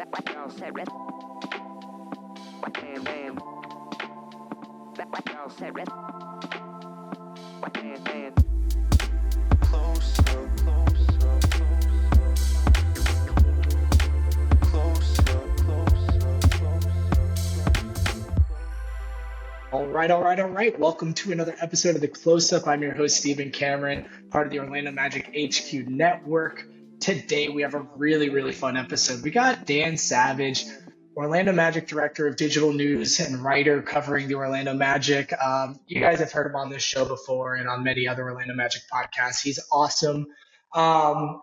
All right. Welcome to another episode of The Close-Up. I'm your host, Stephen Cameron, part of the Orlando Magic HQ Network. Today, we have a really fun episode. We got Dan Savage, Orlando Magic Director of Digital News and writer covering the Orlando Magic. You guys have heard him on this show before and on many other Orlando Magic podcasts. He's awesome.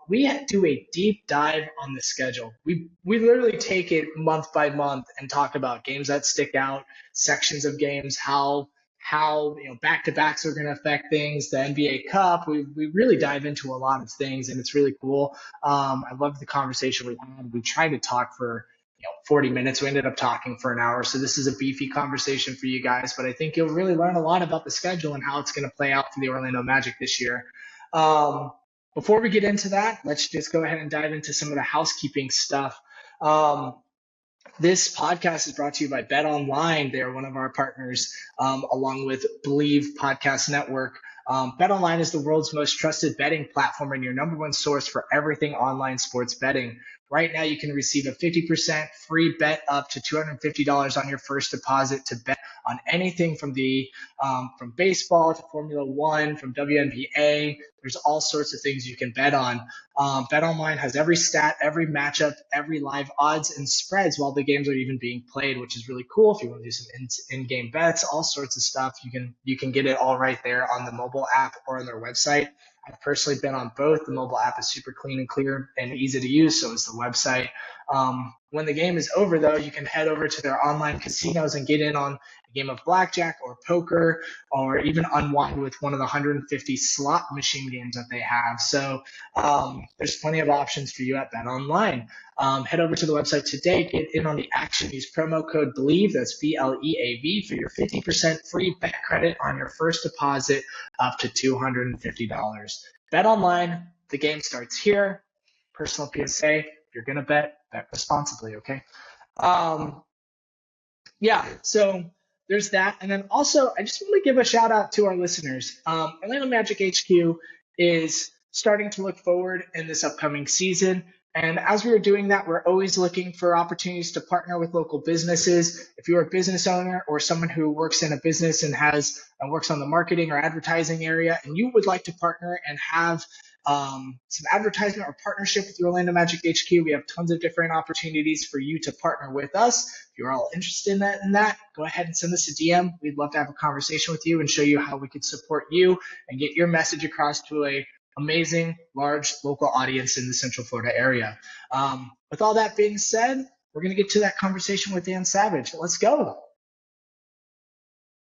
We do a deep dive on the schedule. We literally take it month by month and talk about games that stick out, sections of games, how back-to-backs are going to affect things, the NBA Cup. We really dive into a lot of things, and it's really cool. I loved the conversation we had. We tried to talk for 40 minutes. We ended up talking for an hour, so this is a beefy conversation for you guys, but I think you'll really learn a lot about the schedule and how it's going to play out for the Orlando Magic this year. Before we get into that, let's just go ahead and dive into some of the housekeeping stuff. This podcast is brought to you by Bet Online. They're one of our partners, along with Believe Podcast Network. Bet Online is the world's most trusted betting platform and your number one source for everything online sports betting. Right now, you can receive a 50% free bet up to $250 on your first deposit to bet on anything from baseball to Formula One, from WNBA. There's all sorts of things you can bet on. BetOnline has every stat, every matchup, every live odds and spreads while the games are even being played, which is really cool. If you want to do some in-game bets, all sorts of stuff, you can get it all right there on the mobile app or on their website. I've personally been on both. The mobile app is super clean and clear and easy to use, so is the website. When the game is over, though, you can head over to their online casinos and get in on a game of blackjack or poker, or even unwind with one of the 150 slot machine games that they have. So there's plenty of options for you at BetOnline. Head over to the website today, get in on the action, use promo code BELIEVE, that's BLEAV, for your 50% free bet credit on your first deposit up to $250. BetOnline, the game starts here. Personal PSA, if you're going to bet responsibly, okay? So there's that. And then also, I just want to give a shout out to our listeners. Orlando Magic HQ is starting to look forward in this upcoming season. And as we are doing that, we're always looking for opportunities to partner with local businesses. If you're a business owner or someone who works in a business and works on the marketing or advertising area, and you would like to partner and have some advertisement or partnership with the Orlando Magic HQ, we have tons of different opportunities for you to partner with us. If you're all interested in that, go ahead and send us a DM. We'd love to have a conversation with you and show you how we could support you and get your message across to a amazing, large local audience in the Central Florida area. With all that being said, we're going to get to that conversation with Dan Savage. Let's go.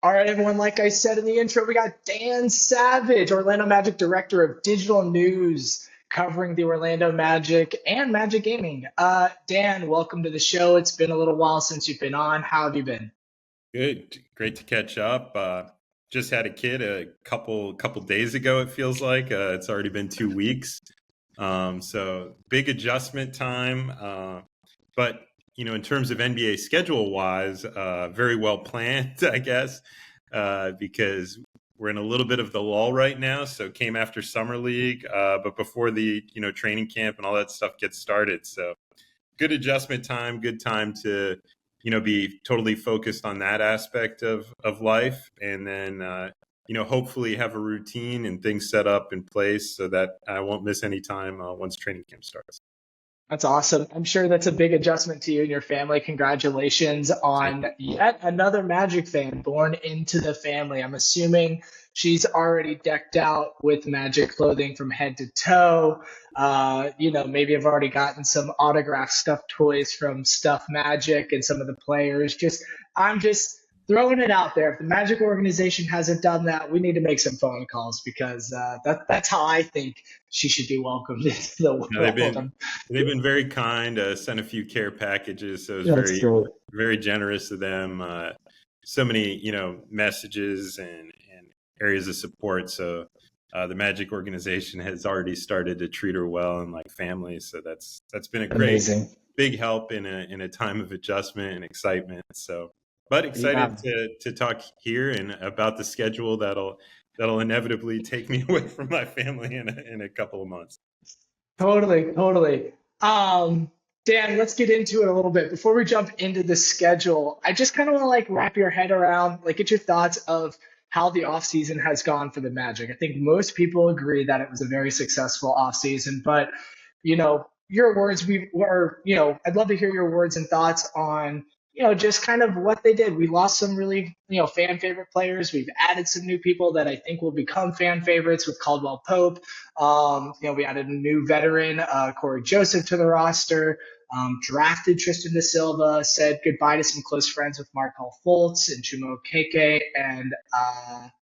All right, everyone, like I said in the intro, we got Dan Savage, Orlando Magic Director of Digital News, covering the Orlando Magic and Magic Gaming. Dan, welcome to the show. It's been a little while since you've been on. How have you been? Good. Great to catch up. Just had a kid a couple days ago, it feels like. It's already been 2 weeks. So big adjustment time. But in terms of NBA schedule-wise, very well planned, I guess, because we're in a little bit of the lull right now. So came after Summer League, but before the training camp and all that stuff gets started. So good adjustment time, good time to be totally focused on that aspect of life, and then hopefully have a routine and things set up in place so that I won't miss any time once training camp starts. That's awesome. I'm sure that's a big adjustment to you and your family. Congratulations on yet another Magic fan born into the family. I'm assuming she's already decked out with Magic clothing from head to toe. Maybe I've already gotten some autographed stuffed toys from Stuff Magic and some of the players. I'm just throwing it out there. If the Magic organization hasn't done that, we need to make some phone calls, because that's how I think she should be welcomed into the world. They've been very kind. Sent a few care packages, so it was very generous of them. So many messages and areas of support. So the Magic organization has already started to treat her well and like family. So that's been a great big help in a time of adjustment and excitement. So, but Yeah. excited to talk here and about the schedule that'll inevitably take me away from my family in a couple of months. Totally, totally. Um, Dan, let's get into it a little bit. Before we jump into the schedule, I just kind of want to like wrap your head around, like get your thoughts of how the offseason has gone for the Magic. I think most people agree that it was a very successful offseason, but your words we were, I'd love to hear your words and thoughts on, just kind of what they did. We lost some really, fan favorite players. We've added some new people that I think will become fan favorites with Caldwell Pope. We added a new veteran, Corey Joseph, to the roster. Drafted Tristan de Silva, said goodbye to some close friends with Markel Fultz and Chumo Keke and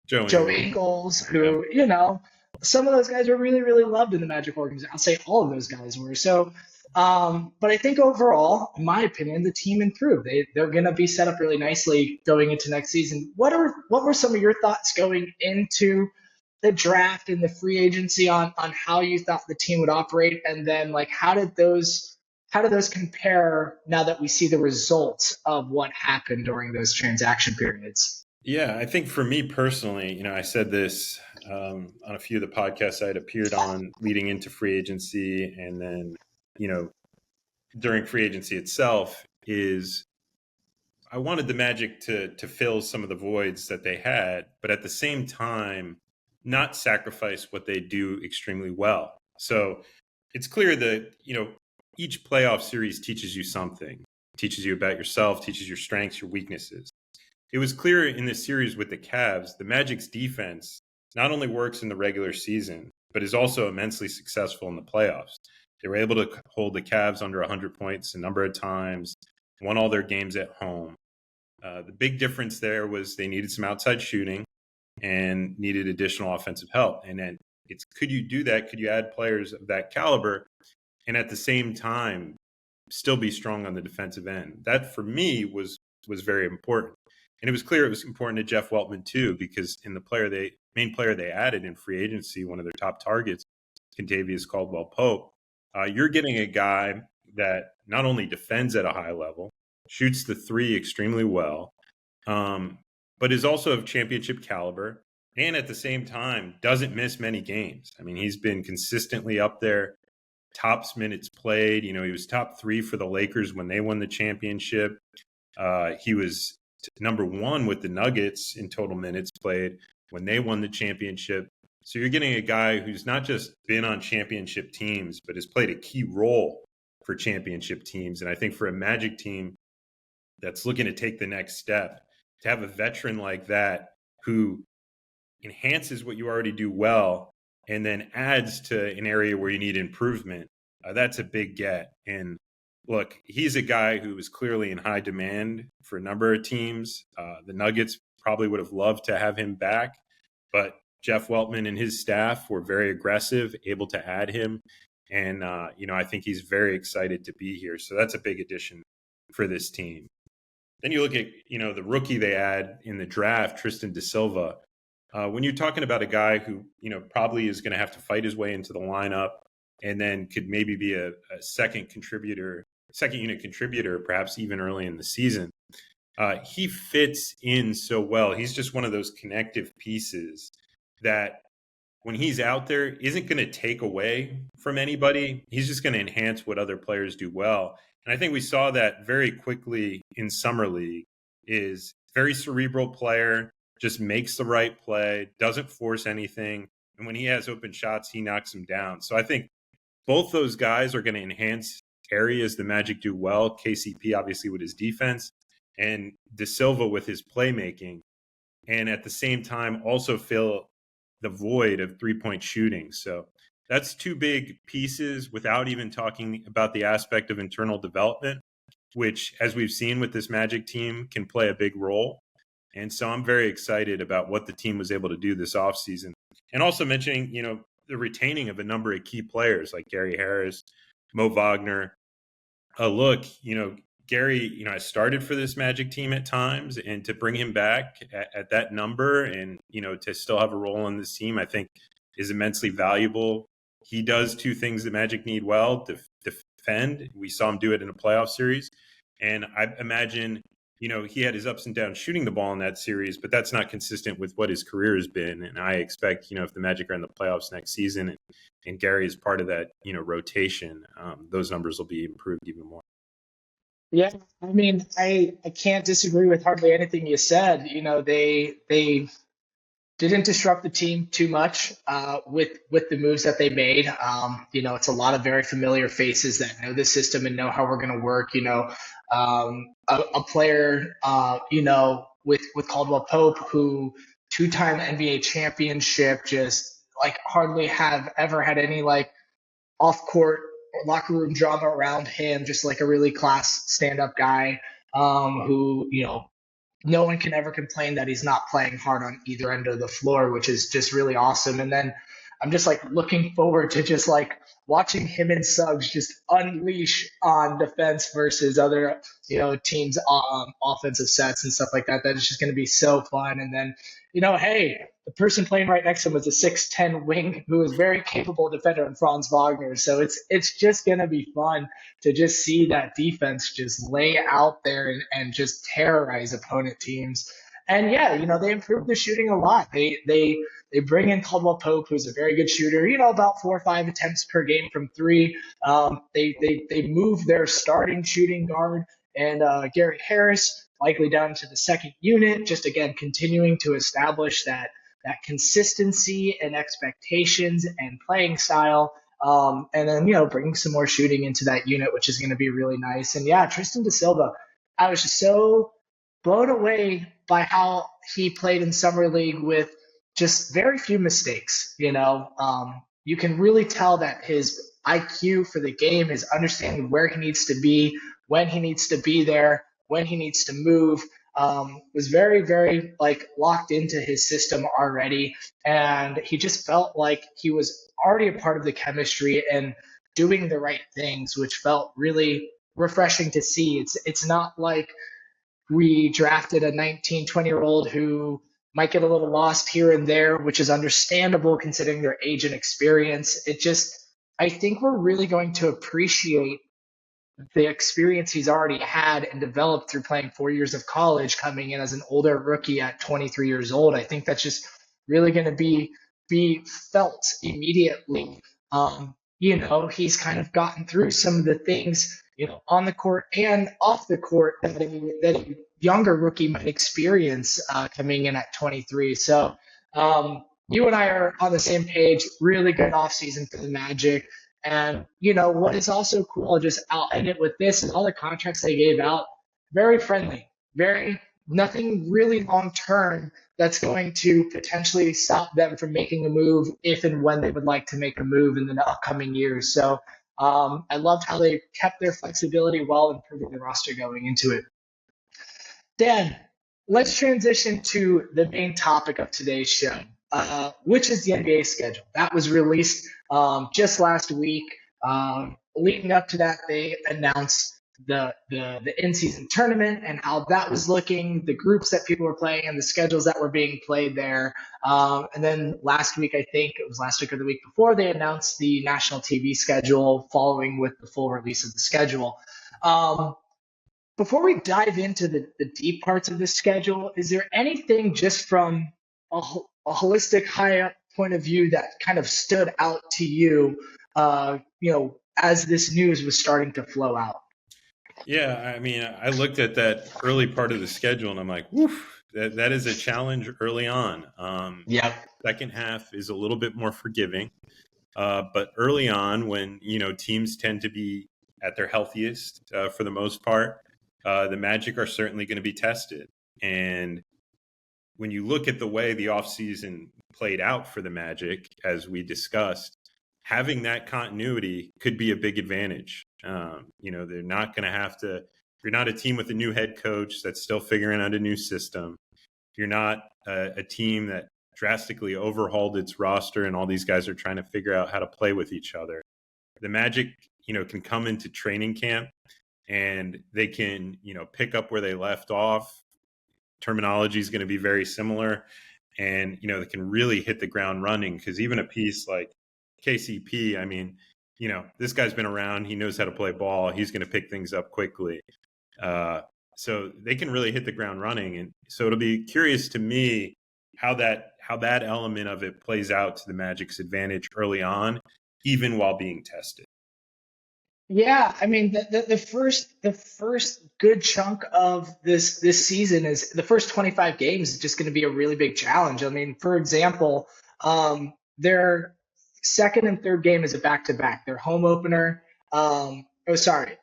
Joe Ingles, Yeah. who, some of those guys were really, really loved in the Magic organization. I'll say all of those guys were. So, but I think overall, in my opinion, the team improved. They're going to be set up really nicely going into next season. What were some of your thoughts going into the draft and the free agency on how you thought the team would operate, and then like how do those compare now that we see the results of what happened during those transaction periods? Yeah, I think for me personally, I said this on a few of the podcasts I had appeared on leading into free agency, and then during free agency itself, is I wanted the Magic to fill some of the voids that they had, but at the same time, not sacrifice what they do extremely well. So it's clear that each playoff series teaches you something, teaches you about yourself, teaches your strengths, your weaknesses. It was clear in this series with the Cavs, the Magic's defense not only works in the regular season, but is also immensely successful in the playoffs. They were able to hold the Cavs under 100 points a number of times, won all their games at home. The big difference there was they needed some outside shooting and needed additional offensive help. And then could you do that? Could you add players of that caliber and at the same time still be strong on the defensive end? That for me was very important. And it was clear it was important to Jeff Weltman too, because in the main player they added in free agency, one of their top targets, Contavious Caldwell Pope, you're getting a guy that not only defends at a high level, shoots the three extremely well, but is also of championship caliber, and at the same time doesn't miss many games. I mean, he's been consistently up there, tops minutes played. He was top 3 for the Lakers when they won the championship. He was number 1 with the Nuggets in total minutes played when they won the championship. So you're getting a guy who's not just been on championship teams, but has played a key role for championship teams. And I think for a Magic team that's looking to take the next step, to have a veteran like that who enhances what you already do well and then adds to an area where you need improvement, that's a big get. And look, he's a guy who was clearly in high demand for a number of teams. The Nuggets probably would have loved to have him back, but Jeff Weltman and his staff were very aggressive, able to add him. And, I think he's very excited to be here. So that's a big addition for this team. Then you look at, the rookie they add in the draft, Tristan de Silva. When you're talking about a guy who, probably is going to have to fight his way into the lineup and then could maybe be a second unit contributor, perhaps even early in the season, he fits in so well. He's just one of those connective pieces that when he's out there isn't going to take away from anybody. He's just going to enhance what other players do well. And I think we saw that very quickly in Summer League. Is very cerebral player, just makes the right play, doesn't force anything. And when he has open shots, he knocks them down. So I think both those guys are going to enhance areas the Magic do well. KCP, obviously, with his defense, and De Silva with his playmaking. And at the same time, also fill the void of three-point shooting. So that's 2 big pieces without even talking about the aspect of internal development, which, as we've seen with this Magic team, can play a big role. And so I'm very excited about what the team was able to do this offseason. And also mentioning, the retaining of a number of key players like Gary Harris, Mo Wagner. Look, Gary, I started for this Magic team at times, and to bring him back at that number and, to still have a role on this team, I think is immensely valuable. He does 2 things the Magic need well: defend. We saw him do it in a playoff series. And I imagine, he had his ups and downs shooting the ball in that series, but that's not consistent with what his career has been. And I expect, if the Magic are in the playoffs next season and Gary is part of that, rotation, those numbers will be improved even more. Yeah, I mean, I can't disagree with hardly anything you said. They didn't disrupt the team too much with the moves that they made. It's a lot of very familiar faces that know the system and know how we're going to work. A player, with Caldwell Pope, who two-time NBA championship, just like hardly have ever had any like off-court locker room drama around him. Just like a really class stand-up guy, who no one can ever complain that he's not playing hard on either end of the floor, which is just really awesome. And then I'm just like looking forward to just like watching him and Suggs just unleash on defense versus other, teams' offensive sets and stuff like that. That is just going to be so fun. And then, hey, the person playing right next to him was a 6'10" wing who is very capable defender in Franz Wagner. So it's just going to be fun to just see that defense just lay out there and just terrorize opponent teams. And yeah, they improved the shooting a lot. They bring in Caldwell Pope, who's a very good shooter, about 4 or 5 attempts per game from three. They move their starting shooting guard and Gary Harris likely down to the second unit, just again continuing to establish that consistency and expectations and playing style. And then, bringing some more shooting into that unit, which is going to be really nice. And yeah, Tristan de Silva, I was just so blown away by how he played in summer league with just very few mistakes. You can really tell that his IQ for the game, his understanding where he needs to be, when he needs to be there, when he needs to move, was very, very like locked into his system already. And he just felt like he was already a part of the chemistry and doing the right things, which felt really refreshing to see. It's not like we drafted a 19, 20-year-old who might get a little lost here and there, which is understandable considering their age and experience. I think we're really going to appreciate the experience he's already had and developed through playing 4 years of college, coming in as an older rookie at 23 years old. I think that's just really going to be felt immediately. He's kind of gotten through some of the things, on the court and off the court that a younger rookie might experience coming in at 23. So you and I are on the same page. Really good offseason for the Magic. And, what is also cool, I'll end it with this, is all the contracts they gave out, very friendly, nothing really long term that's going to potentially stop them from making a move if and when they would like to make a move in the upcoming years. So I loved how they kept their flexibility while improving the roster going into it. Dan, let's transition to the main topic of today's show, which is the NBA schedule. That was released just last week. Leading up to that, they announced the in-season tournament and how that was looking, the groups that people were playing, and the schedules that were being played there. And then last week, I think it was last week or the week before, they announced the national TV schedule following with the full release of the schedule. Before we dive into the deep parts of the schedule, is there anything just from a holistic, high-up point of view that kind of stood out to you, as this news was starting to flow out? Yeah, I mean, I looked at that early part of the schedule and I'm like, woof, that is a challenge early on. Yeah. Second half is a little bit more forgiving. But early on, when, teams tend to be at their healthiest for the most part, the Magic are certainly going to be tested. And when you look at the way the offseason played out for the Magic, as we discussed, having that continuity could be a big advantage. They're not going to have to, if you're not a team with a new head coach that's still figuring out a new system, you're not a team that drastically overhauled its roster and all these guys are trying to figure out how to play with each other. The Magic, can come into training camp and they can, pick up where they left off. Terminology is going to be very similar. And, they can really hit the ground running because even a piece like KCP, I mean, this guy's been around. He knows how to play ball. He's going to pick things up quickly. So they can really hit the ground running. And so it'll be curious to me how that element of it plays out to the Magic's advantage early on, even while being tested. Yeah, I mean the first good chunk of this season is the first 25 games is just going to be a really big challenge. I mean, for example, their second and third game is a back to back. Their home opener. Oh, sorry.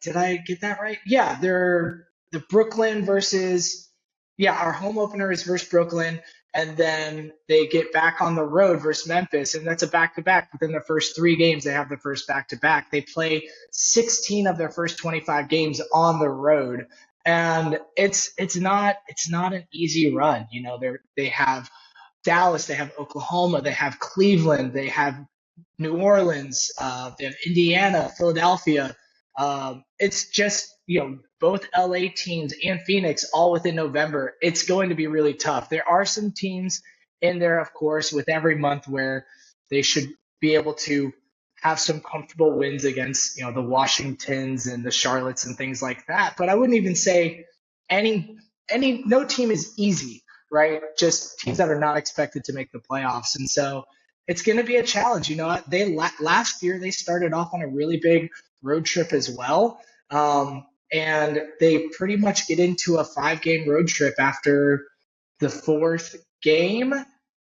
Did I get that right? Yeah, they're the Brooklyn versus. Yeah, our home opener is versus Brooklyn, and then they get back on the road versus Memphis, and that's a back to back. Within the first three games, they have the first back to back. They play 16 of their first 25 games on the road, and it's not an easy run. They have Dallas, they have Oklahoma, they have Cleveland, they have New Orleans, they have Indiana, Philadelphia. It's just, both LA teams and Phoenix all within November. It's going to be really tough. There are some teams in there, of course, with every month where they should be able to have some comfortable wins against, the Washingtons and the Charlottes and things like that. But I wouldn't even say any no team is easy, right? Just teams that are not expected to make the playoffs. And so it's going to be a challenge. Last year they started off on a really big road trip as well. And they pretty much get into a 5-game road trip after the fourth game.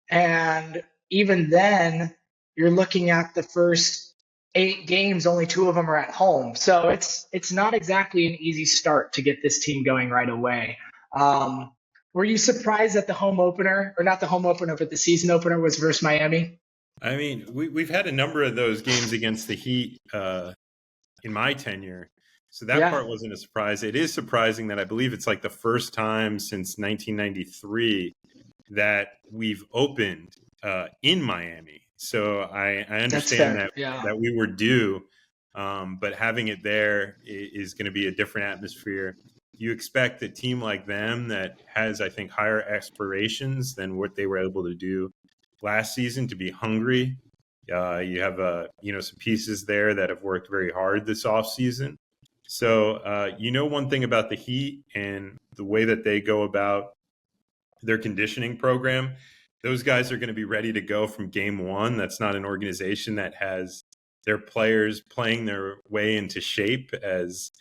And even then, you're looking at the first 8 games, only 2 of them are at home. So it's not exactly an easy start to get this team going right away. Were you surprised that the home opener, or not the home opener, but the season opener was versus Miami? I mean, we've had a number of those games against the Heat in my tenure. So that part Yeah, wasn't a surprise. It is surprising that I believe it's like the first time since 1993 that we've opened in Miami. So I that's understand fair. that Yeah. we were due, but having it there is going to be a different atmosphere. You expect a team like them that has, I think, higher aspirations than what they were able to do last season to be hungry. You have some pieces there that have worked very hard this offseason. So one thing about the Heat and the way that they go about their conditioning program, those guys are going to be ready to go from game one. That's not an organization that has their players playing their way into shape as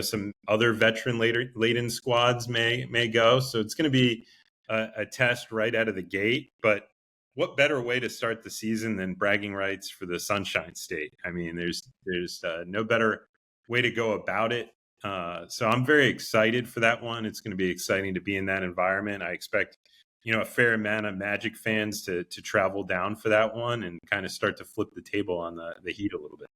some other veteran laden squads may go. So it's going to be a test right out of the gate. But what better way to start the season than bragging rights for the Sunshine State? I mean, there's no better way to go about it. So I'm very excited for that one. It's going to be exciting to be in that environment. I expect, a fair amount of Magic fans to travel down for that one and kind of start to flip the table on the Heat a little bit.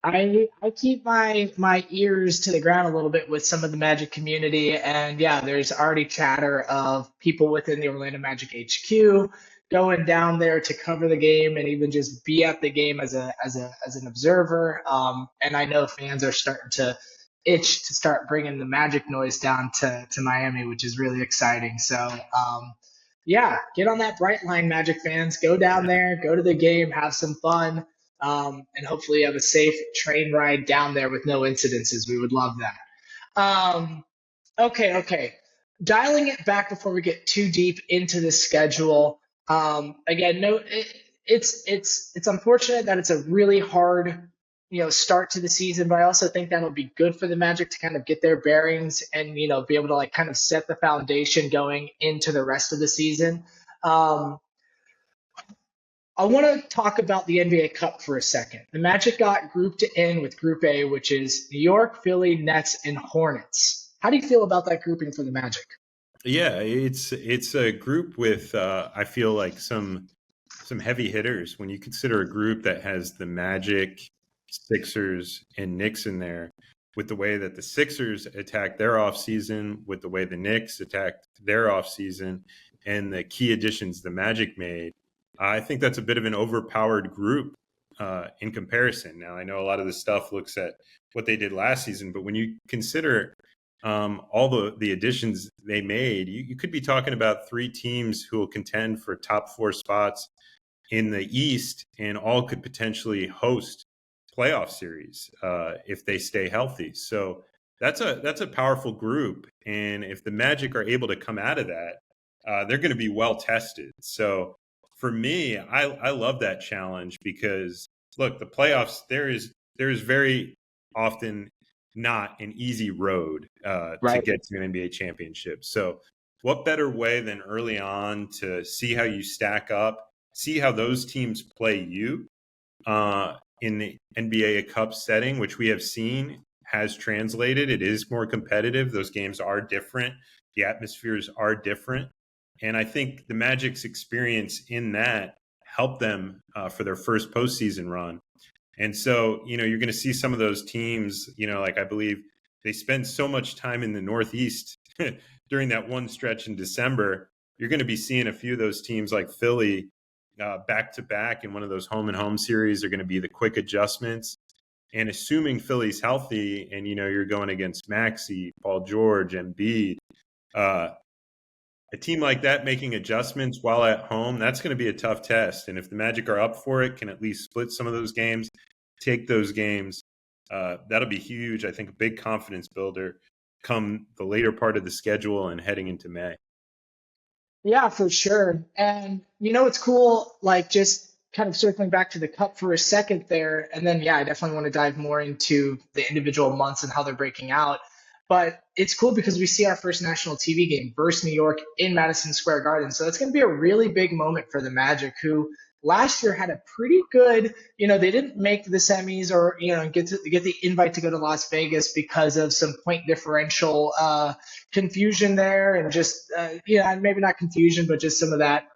I keep my ears to the ground a little bit with some of the Magic community, and yeah, there's already chatter of people within the Orlando Magic HQ going down there to cover the game and even just be at the game as an observer. And I know fans are starting to itch to start bringing the Magic noise down to Miami, which is really exciting. So yeah, get on that bright line, Magic fans. Go down there, go to the game, have some fun, and hopefully have a safe train ride down there with no incidences. We would love that. Okay. Dialing it back before we get too deep into the schedule. Again, no, it's unfortunate that it's a really hard, start to the season, but I also think that'll be good for the Magic to kind of get their bearings and be able to like kind of set the foundation going into the rest of the season. Um, I want to talk about the NBA Cup for a second. The Magic got grouped in with Group A, which is New York, Philly, Nets, and Hornets. How do you feel about that grouping for the Magic? Yeah, it's a group with I feel like some heavy hitters when you consider a group that has the Magic, Sixers, and Knicks in there. With the way that the Sixers attacked their offseason, with the way the Knicks attacked their offseason, and the key additions the Magic made, I think that's a bit of an overpowered group in comparison. Now, I know a lot of the stuff looks at what they did last season, but when you consider all the additions they made, you could be talking about 3 teams who will contend for top 4 spots in the East, and all could potentially host playoff series if they stay healthy. So that's a powerful group, and if the Magic are able to come out of that, they're going to be well tested. So for me, I love that challenge because look, the playoffs there is very often not an easy road to Right. get to an NBA championship. So what better way than early on to see how you stack up, see how those teams play you in the NBA Cup setting, which we have seen has translated. It is more competitive. Those games are different. The atmospheres are different. And I think the Magic's experience in that helped them for their first postseason run. And so, you're going to see some of those teams, like I believe they spend so much time in the Northeast during that one stretch in December. You're going to be seeing a few of those teams like Philly back to back in one of those home and home series are going to be the quick adjustments. And assuming Philly's healthy and, you're going against Maxey, Paul George, Embiid, a team like that making adjustments while at home, that's going to be a tough test. And if the Magic are up for it, can at least split some of those games, take those games, that'll be huge. I think a big confidence builder come the later part of the schedule and heading into May. Yeah, for sure. And it's cool, like just kind of circling back to the cup for a second there. And then, yeah, I definitely want to dive more into the individual months and how they're breaking out. But it's cool because we see our first national TV game versus New York in Madison Square Garden. So it's going to be a really big moment for the Magic, who last year had a pretty good, they didn't make the semis or, get the invite to go to Las Vegas because of some point differential confusion there, and just maybe not confusion, but just some of that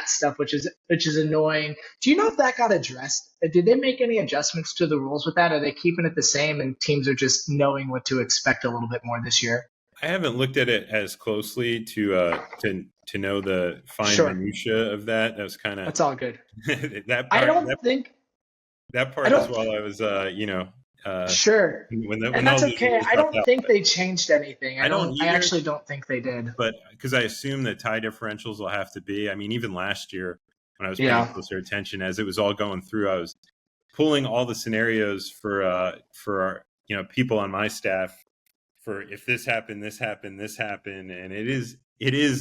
stuff, which is annoying. Do you know if that got addressed? Did they make any adjustments to the rules with that? Are they keeping it the same, and teams are just knowing what to expect a little bit more this year? I haven't looked at it as closely to know the fine Sure, minutia of that. That was kind of that's all good. that I part. don't think That I part is don't while I was, Sure, when and all that's these okay. rules I dropped don't out. think they changed anything. I don't I either, actually don't think they did. but because I assume that tie differentials will have to be. I mean, even last year when I was paying Yeah. closer attention as it was all going through, I was pulling all the scenarios for our, people on my staff for if this happened, this happened, this happened, and it is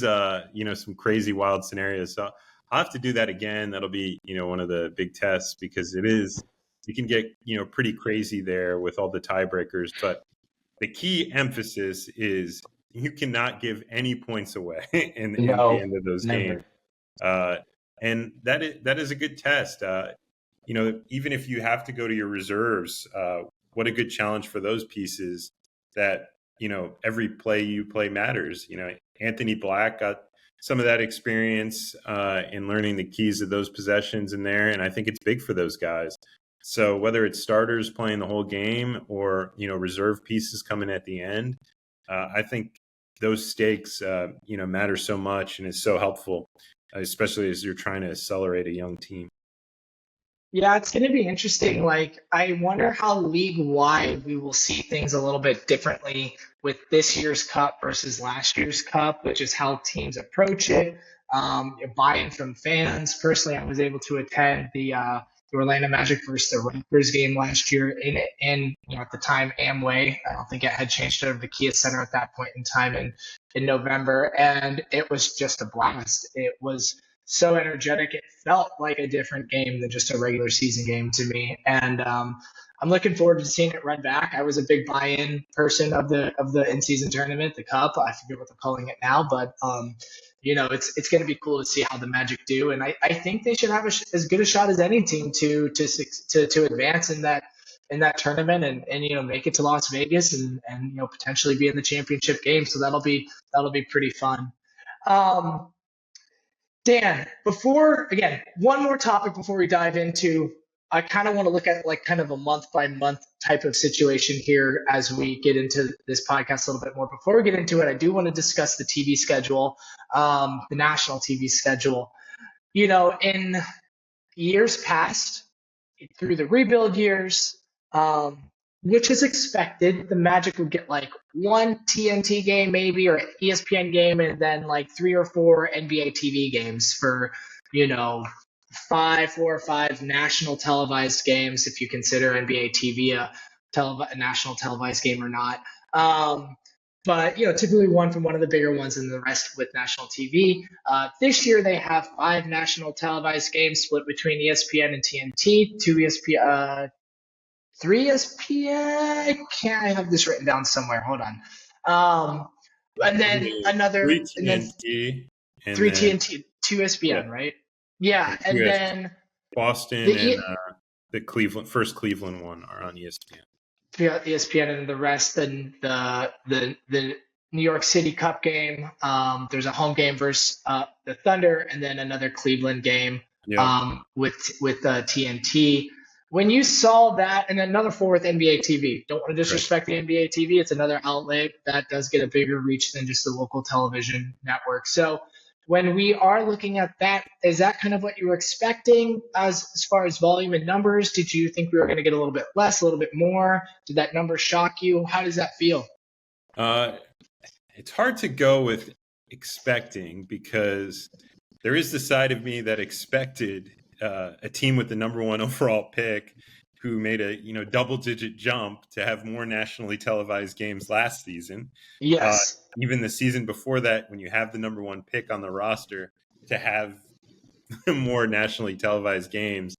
some crazy wild scenarios. So I'll have to do that again. That'll be one of the big tests because you can get pretty crazy there with all the tiebreakers. But the key emphasis is you cannot give any points away in the No, end of those games. never. And that is a good test. Even if you have to go to your reserves, what a good challenge for those pieces that, every play you play matters. Anthony Black got some of that experience in learning the keys of those possessions in there. And I think it's big for those guys. So whether it's starters playing the whole game or, reserve pieces coming at the end, I think those stakes, matter so much and is so helpful, especially as you're trying to accelerate a young team. Yeah, it's going to be interesting. Like, I wonder how league wide we will see things a little bit differently with this year's cup versus last year's cup, which is how teams approach it. Buy-in from fans. Personally, I was able to attend the Orlando Magic versus the Raptors game last year in at the time Amway. I don't think it had changed over the Kia Center at that point in time in November, and it was just a blast. It was so energetic. It felt like a different game than just a regular season game to me. And I'm looking forward to seeing it run back. I was a big buy-in person of the in-season tournament, the Cup. I forget what they're calling it now, but it's going to be cool to see how the Magic do. And I think they should have as good a shot as any team to advance in that tournament and make it to Las Vegas and potentially be in the championship game. So that'll be pretty fun. Dan, one more topic before we dive into, I kind of want to look at like kind of a month by month type of situation here as we get into this podcast a little bit more. Before we get into it, I do want to discuss the TV schedule, the national TV schedule. In years past, through the rebuild years, which is expected. The Magic would get like one TNT game maybe or ESPN game and then like 3 or 4 NBA TV games for, four or five national televised games, if you consider NBA TV a national televised game or not. But typically one from one of the bigger ones, and the rest with national TV. This year they have five national televised games split between ESPN and TNT, two ESPN, three ESPN. Can't I have this written down somewhere? Hold on. And then Three another, and then TNT and three then TNT, two ESPN, right? Yeah, and and then Boston the and the Cleveland one are on ESPN. ESPN, and the rest, then the New York City Cup game. There's a home game versus the Thunder, and then another Cleveland game with TNT. When you saw that, and another four with NBA TV. Don't want to disrespect the NBA TV. It's another outlet that does get a bigger reach than just the local television network. So when we are looking at that, is that kind of what you were expecting as far as volume and numbers? Did you think we were going to get a little bit less, a little bit more? Did that number shock you? How does that feel? It's hard to go with expecting, because there is the side of me that expected a team with the number one overall pick who made a double-digit jump to have more nationally televised games last season. Yes. Even the season before that, when you have the number one pick on the roster, to have more nationally televised games.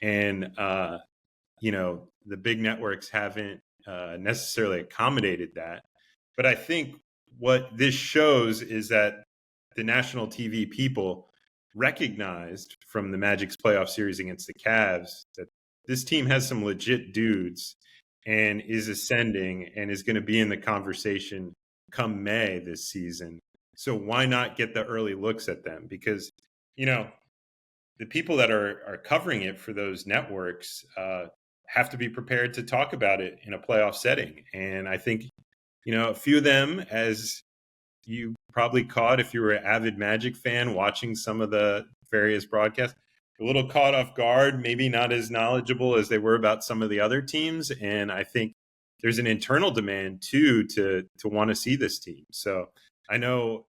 And, the big networks haven't necessarily accommodated that. But I think what this shows is that the national TV people recognized from the Magic's playoff series against the Cavs that this team has some legit dudes and is ascending and is going to be in the conversation come May this season. So why not get the early looks at them? Because, the people that are covering it for those networks have to be prepared to talk about it in a playoff setting. And I think, a few of them, as you probably caught if you were an avid Magic fan watching some of the various broadcasts, a little caught off guard, maybe not as knowledgeable as they were about some of the other teams. And I think there's an internal demand too to want to see this team. So I know,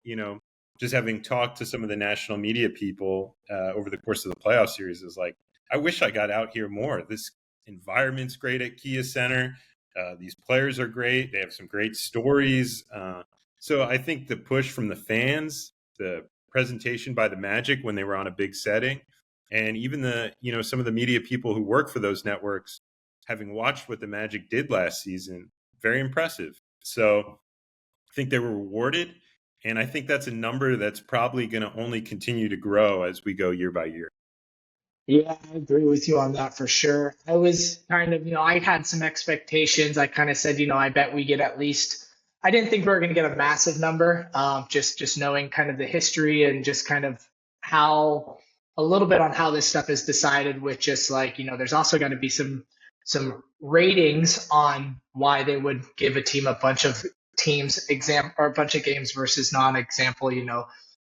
just having talked to some of the national media people over the course of the playoff series is like, I wish I got out here more. This environment's great at Kia Center. These players are great. They have some great stories. So I think the push from the fans, the presentation by the Magic when they were on a big setting, and even the, some of the media people who work for those networks, having watched what the Magic did last season, very impressive. So I think they were rewarded. And I think that's a number that's probably going to only continue to grow as we go year by year. Yeah, I agree with you on that for sure. I was kind of, I had some expectations. I kind of said, I bet we get at least. I didn't think we were going to get a massive number. Just knowing kind of the history and just kind of how a little bit on how this stuff is decided. With just like, there's also going to be some ratings on why they would give a team a bunch of teams or a bunch of games versus non-example.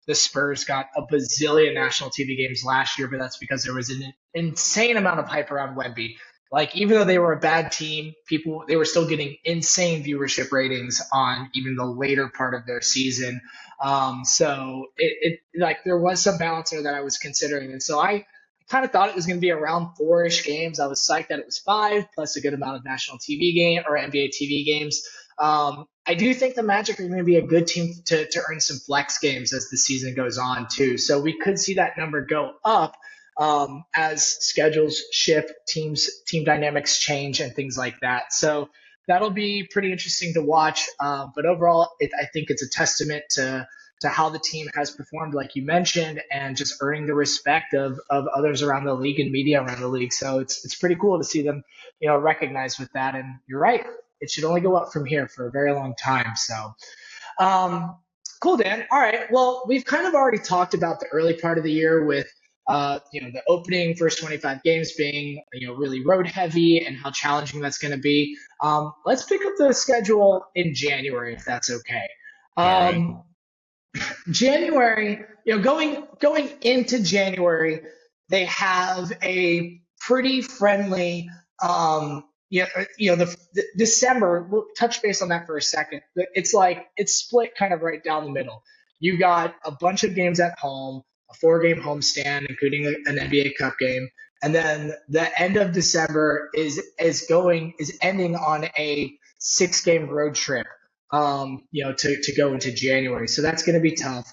The Spurs got a bazillion national TV games last year, but that's because there was an insane amount of hype around Wemby. Like, even though they were a bad team, they were still getting insane viewership ratings on even the later part of their season. So it like there was some balance there that I was considering. And so I kind of thought it was going to be around four-ish games. I was psyched that it was five plus a good amount of national TV game or NBA TV games. I do think the Magic are going to be a good team to earn some flex games as the season goes on too. So we could see that number go up as schedules shift, team dynamics change, and things like that. So that'll be pretty interesting to watch. But overall, I think it's a testament to how the team has performed, like you mentioned, and just earning the respect of others around the league and media around the league. So it's pretty cool to see them, recognized with that. And you're right. It should only go up from here for a very long time. So, cool, Dan. All right. Well, we've kind of already talked about the early part of the year with, the opening first 25 games being, really road heavy and how challenging that's going to be. Let's pick up the schedule in January, if that's okay. Right. January, going into January, they have a pretty friendly, the December, we'll touch base on that for a second. It's split kind of right down the middle. You got a bunch of games at home, a 4-game homestand, including an NBA Cup game. And then the end of December is ending on a 6-game road trip, to go into January. So that's going to be tough.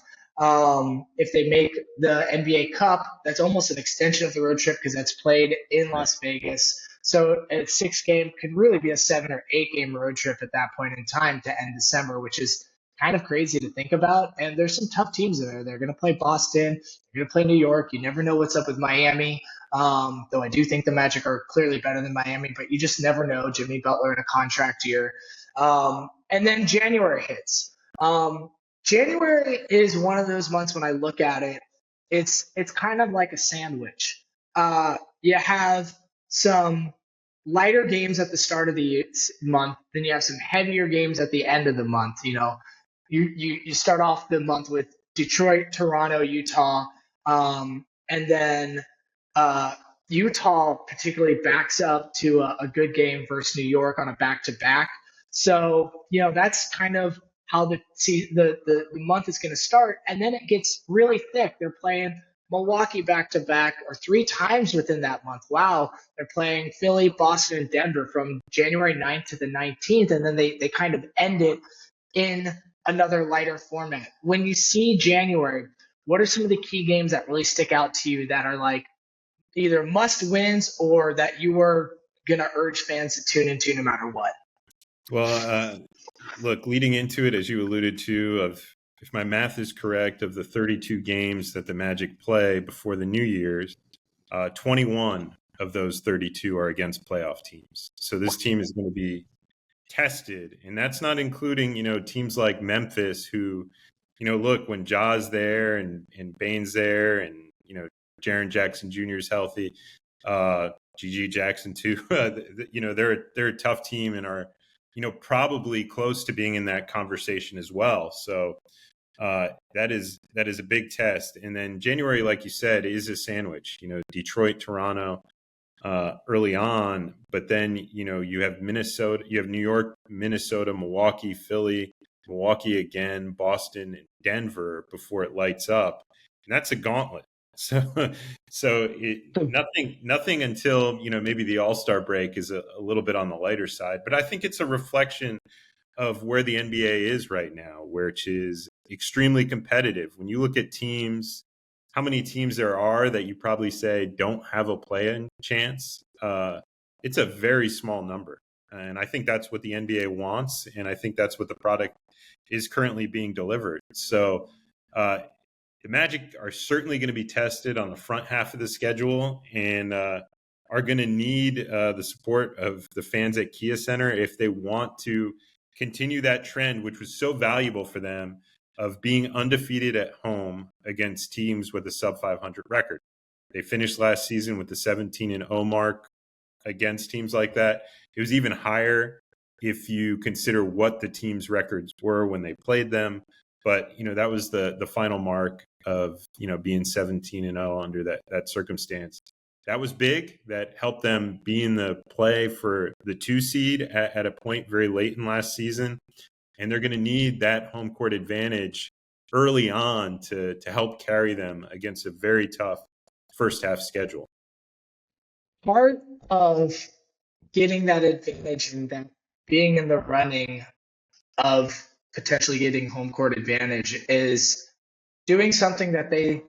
If they make the NBA Cup, that's almost an extension of the road trip because that's played in Las Vegas. So a 6-game could really be a 7 or 8-game road trip at that point in time to end December, which is kind of crazy to think about. And there's some tough teams in there. They're going to play Boston. They're going to play New York. You never know what's up with Miami. Though I do think the Magic are clearly better than Miami, but you just never know. Jimmy Butler in a contract year. And then January hits. January is one of those months when I look at it, it's kind of like a sandwich. You have some lighter games at the start of the month, then you have some heavier games at the end of the month. You start off the month with Detroit, Toronto, Utah, and then Utah particularly backs up to a good game versus New York on a back-to-back. So, that's kind of how the month is going to start. And then it gets really thick. They're playing Milwaukee back-to-back or 3 times within that month. Wow. They're playing Philly, Boston, and Denver from January 9th to the 19th. And then they kind of end it in another lighter format. When you see January, what are some of the key games that really stick out to you that are like either must wins or that you were going to urge fans to tune into no matter what? Well, look, leading into it, as you alluded to, if my math is correct, of the 32 games that the Magic play before the New Year's, 21 of those 32 are against playoff teams. So this team is going to be tested, and that's not including, teams like Memphis who, look, when Ja's there and Bane's there and, Jaren Jackson Jr. is healthy, GG Jackson too, they're a tough team and are, probably close to being in that conversation as well. So that is a big test. And then January, like you said, is a sandwich. Detroit, Toronto early on, but then you have Minnesota, you have New York, Minnesota, Milwaukee, Philly, Milwaukee again, Boston, and Denver before it lights up, and that's a gauntlet. So nothing until maybe the All-Star break is a little bit on the lighter side, but I think it's a reflection of where the NBA is right now, which is extremely competitive. When you look at teams, how many teams there are that you probably say don't have a play-in chance, it's a very small number. And I think that's what the NBA wants, and I think that's what the product is currently being delivered. So the Magic are certainly going to be tested on the front half of the schedule and are going to need the support of the fans at Kia Center if they want to continue that trend, which was so valuable for them, of being undefeated at home against teams with a sub 500 record. They finished last season with the 17-0 mark against teams like that. It was even higher if you consider what the team's records were when they played them. But, that was the final mark of, being 17-0 under that circumstance. That was big. That helped them be in the play for the 2 seed at a point very late in last season. And they're going to need that home court advantage early on to help carry them against a very tough first half schedule. Part of getting that advantage and that being in the running of potentially getting home court advantage is doing something that they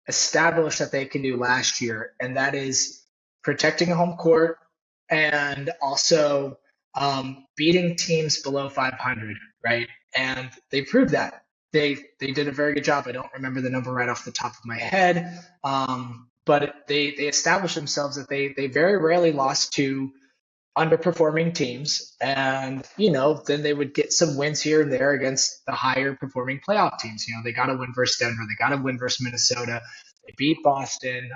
established that they can do last year, and that is protecting home court and also beating teams below 500, right? And they proved that. They did a very good job. I don't remember the number right off the top of my head, but they established themselves that they very rarely lost to underperforming teams, and then they would get some wins here and there against the higher performing playoff teams. They got to win versus Denver, they got to win versus Minnesota, they beat Boston,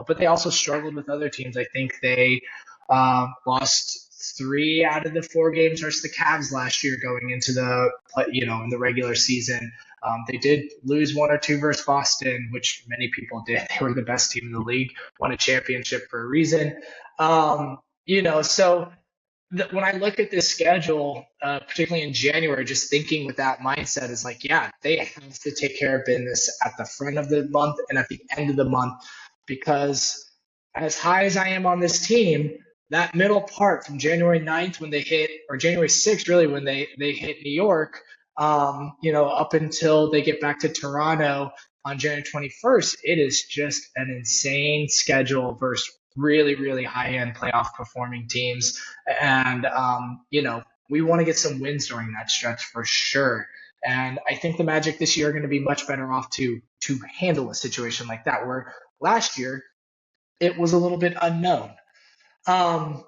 but they also struggled with other teams. I think they lost 3 out of the 4 games versus the Cavs last year going into the in the regular season. They did lose 1 or 2 versus Boston, which many people did. They were the best team in the league, won a championship for a reason. So when I look at this schedule, particularly in January, just thinking with that mindset is like, yeah, they have to take care of business at the front of the month and at the end of the month, because as high as I am on this team, that middle part from January 9th when they hit, or January 6th really when they hit New York, up until they get back to Toronto on January 21st, it is just an insane schedule versus really, really high end playoff performing teams. And, we want to get some wins during that stretch for sure. And I think the Magic this year are going to be much better off to handle a situation like that, where last year it was a little bit unknown. Um,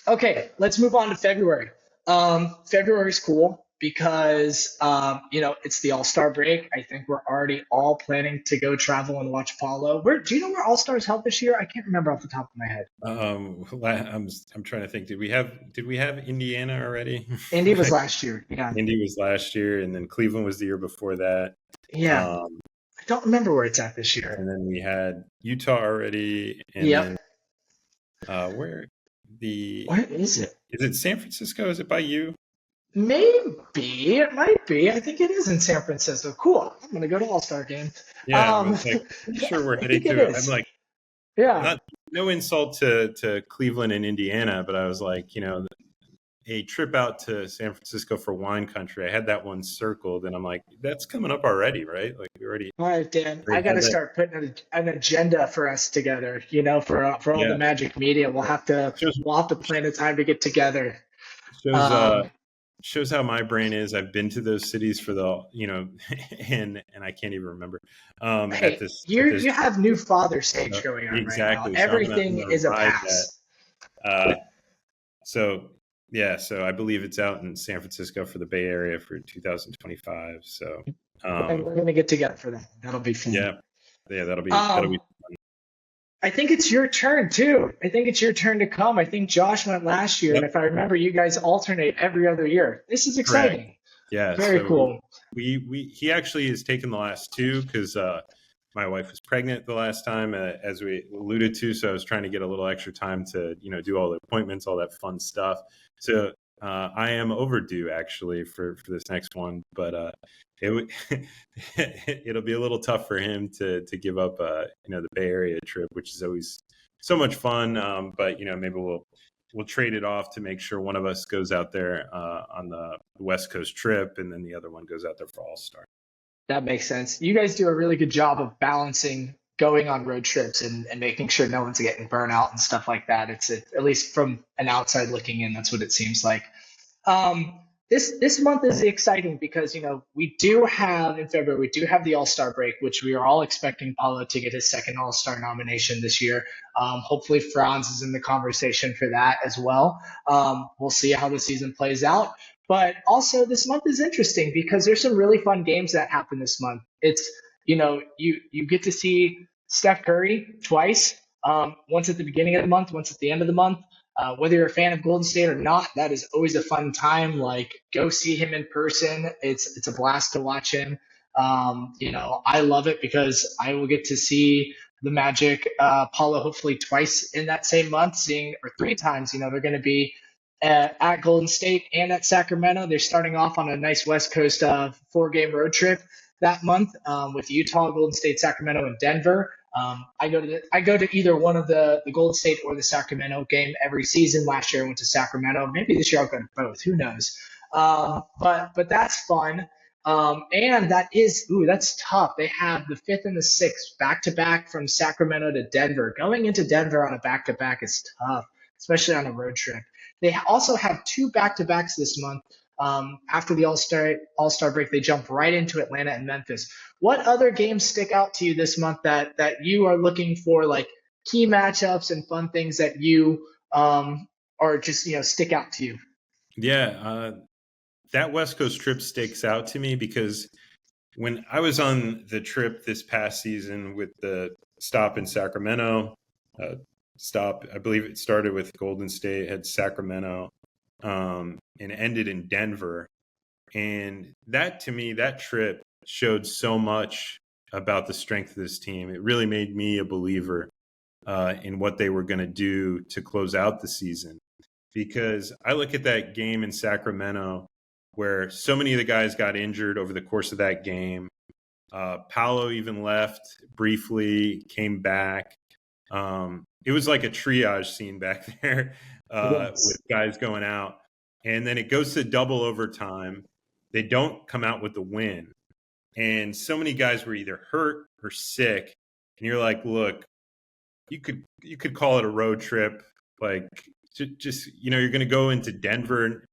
Okay, let's move on to February. February is cool because it's the All Star break. I think we're already all planning to go travel and watch Paulo. Where do you know where All Stars held this year? I can't remember off the top of my head. I'm trying to think. Did we have Indiana already? Indy was last year. Yeah, Indy was last year, and then Cleveland was the year before that. yeah. Um, I don't remember where it's at this year. and then we had Utah already, and then Yep. where the Where is it? is it San Francisco? Is it by you? Maybe it might be. I think it is in San Francisco. Cool. I'm gonna go to All Star game. Yeah, I was like, pretty Yeah, sure we're I headed think it to it. I'm is. like, Yeah. not no insult to Cleveland and Indiana, but I was like, a trip out to San Francisco for wine country. I had that one circled, and I'm like, that's coming up already, right? Like we already All right, Dan. I already got had to that. start putting an agenda for us together. For all the Yeah, Magic media, shows we'll have to plan a time to get together. shows Um, shows how my brain is. I've been to those cities for the and I can't even remember at hey, this you have new father stage going on right now. exactly. So I'm Everything gonna is a ride that. pass. Uh, so yeah, so I believe it's out in San Francisco for the Bay Area for 2025. So And we're gonna get together for that. That'll be fun. yeah, yeah, that'll be Um, I think it's your turn too. I think it's your turn to come. I think Josh went last year, and yep, if I remember, you guys alternate every other year. This is correct. exciting. Yeah, Very so cool. we he actually has taken the last two because my wife was pregnant the last time, as we alluded to. So I was trying to get a little extra time to do all the appointments, all that fun stuff. So I am overdue actually for this next one, but it it'll be a little tough for him to give up the Bay Area trip, which is always so much fun. But maybe we'll trade it off to make sure one of us goes out there on the West Coast trip, and then the other one goes out there for All Star. That makes sense. You guys do a really good job of balancing going on road trips and making sure no one's getting burnout and stuff like that. At least from an outside looking in, that's what it seems like. This month is exciting because we do have in February we do have the All Star break, which we are all expecting Paulo to get his second All Star nomination this year. Hopefully Franz is in the conversation for that as well. We'll see how the season plays out. But also this month is interesting because there's some really fun games that happen this month. It's you get to see Steph Curry twice, once at the beginning of the month, once at the end of the month. Whether you're a fan of Golden State or not, that is always a fun time. Like, go see him in person. It's a blast to watch him. I love it because I will get to see the Magic, Paulo, hopefully twice in that same month, seeing or three times. They're going to be at Golden State and at Sacramento. They're starting off on a nice West Coast 4-game road trip that month, with Utah, Golden State, Sacramento, and Denver. I go to either one of the Golden State or the Sacramento game every season. Last year I went to Sacramento. Maybe this year I'll go to both. Who knows? But that's fun. And that's tough. They have the fifth and the sixth back to back from Sacramento to Denver. Going into Denver on a back to back is tough, especially on a road trip. They also have two back to backs this month. After the All Star break, they jump right into Atlanta and Memphis. What other games stick out to you this month that you are looking for, like key matchups and fun things that you are just stick out to you? Yeah, that West Coast trip sticks out to me because when I was on the trip this past season with the stop in Sacramento, I believe it started with Golden State, had Sacramento, and ended in Denver. And that, to me, that trip showed so much about the strength of this team. It really made me a believer in what they were going to do to close out the season. because I look at that game in Sacramento where so many of the guys got injured over the course of that game. Paolo even left briefly, came back. It was like a triage scene back there with guys going out. And then it goes to double overtime. They don't come out with the win. And so many guys were either hurt or sick. And you're like, look, you could call it a road trip. Like, just you're going to go into Denver,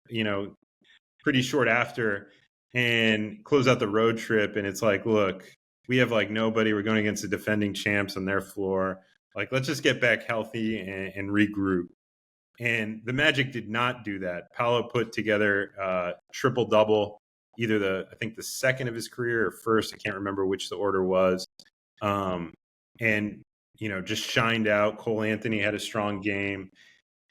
pretty short after and close out the road trip. And it's like, look, we have like nobody. We're going against the defending champs on their floor. Like, let's just get back healthy and regroup. And the Magic did not do that. Paolo put together triple double, either I think the second of his career or first. I can't remember which the order was. And just shined out. Cole Anthony had a strong game.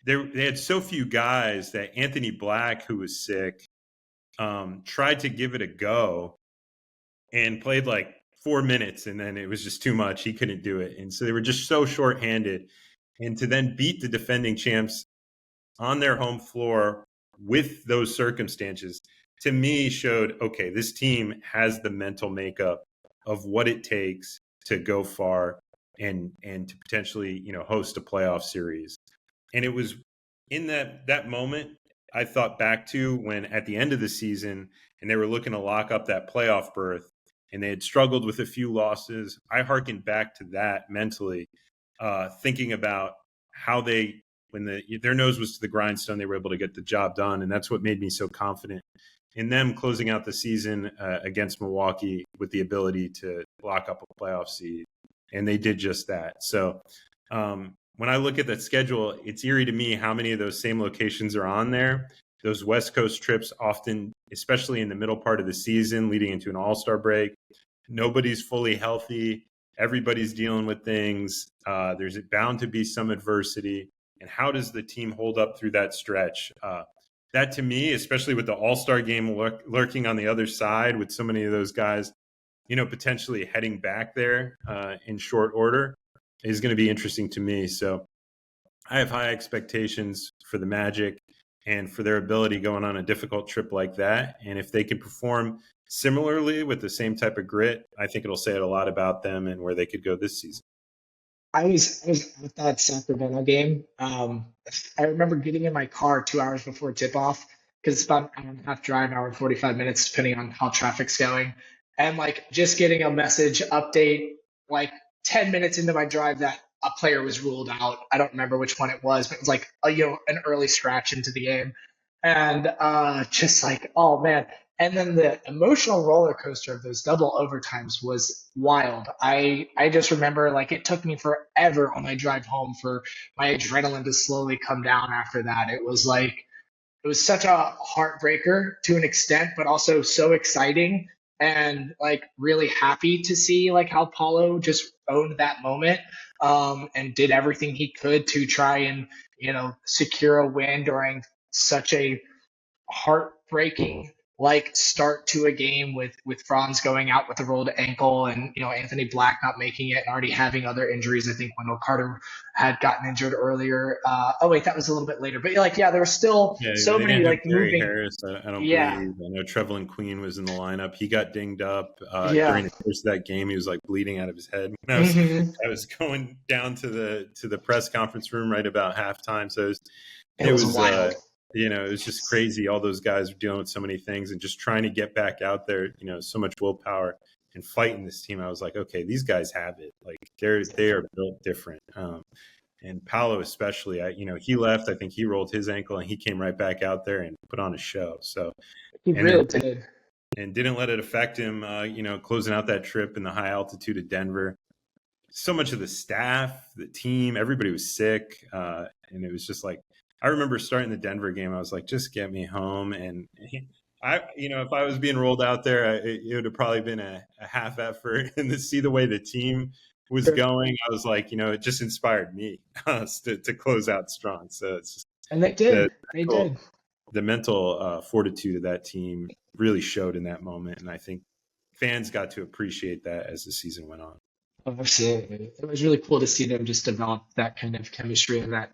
They had so few guys that Anthony Black, who was sick, tried to give it a go and played like 4 minutes, and then it was just too much. He couldn't do it. And so they were just so shorthanded. And to then beat the defending champs on their home floor with those circumstances, to me showed, okay, this team has the mental makeup of what it takes to go far and to potentially, host a playoff series. And it was in that moment I thought back to when at the end of the season and they were looking to lock up that playoff berth and they had struggled with a few losses. I hearkened back to that mentally, thinking about how when their nose was to the grindstone, they were able to get the job done. And that's what made me so confident in them closing out the season against Milwaukee with the ability to lock up a playoff seed. And they did just that. So when I look at that schedule, it's eerie to me how many of those same locations are on there. Those West Coast trips often, especially in the middle part of the season, leading into an All-Star break, nobody's fully healthy. Everybody's dealing with things. There's bound to be some adversity. And how does the team hold up through that stretch? That to me, especially with the All-Star game lurking on the other side with so many of those guys, potentially heading back there in short order, is going to be interesting to me. So I have high expectations for the Magic and for their ability going on a difficult trip like that. And if they can perform similarly with the same type of grit, I think it'll say a lot about them and where they could go this season. I was at that Sacramento game. I remember getting in my car 2 hours before tip off because it's about an hour and a half drive, hour and 45 minutes, depending on how traffic's going. And like just getting a message update like 10 minutes into my drive that a player was ruled out. I don't remember which one it was, but it was like an early scratch into the game. And just like, oh man. And then the emotional roller coaster of those double overtimes was wild. I just remember like it took me forever on my drive home for my adrenaline to slowly come down after that. It was such a heartbreaker to an extent, but also so exciting and like really happy to see like how Paulo just owned that moment and did everything he could to try and, secure a win during such a heartbreaking like start to a game with Franz going out with a rolled ankle and Anthony Black not making it and already having other injuries. I think Wendell Carter had gotten injured earlier. Oh wait, that was a little bit later. But there were still so many like moving. Harris, I don't believe. I know Trevelyan Queen was in the lineup. He got dinged up during the course of that game. He was like bleeding out of his head. I was going down to the press conference room right about halftime. So it was wild. It was just crazy. All those guys were dealing with so many things and just trying to get back out there, so much willpower and fighting this team. I was like, okay, these guys have it. Like they are built different. And Paolo especially, he left. I think he rolled his ankle and he came right back out there and put on a show. So he really did. And didn't let it affect him, closing out that trip in the high altitude of Denver. So much of the staff, the team, everybody was sick. And it was just like, I remember starting the Denver game. I was like, just get me home. And if I was being rolled out there, it would have probably been a half effort. And to see the way the team was going, I was like, it just inspired me to close out strong. So it's just, and they did. Did. The mental fortitude of that team really showed in that moment. And I think fans got to appreciate that as the season went on. Absolutely. It was really cool to see them just develop that kind of chemistry and that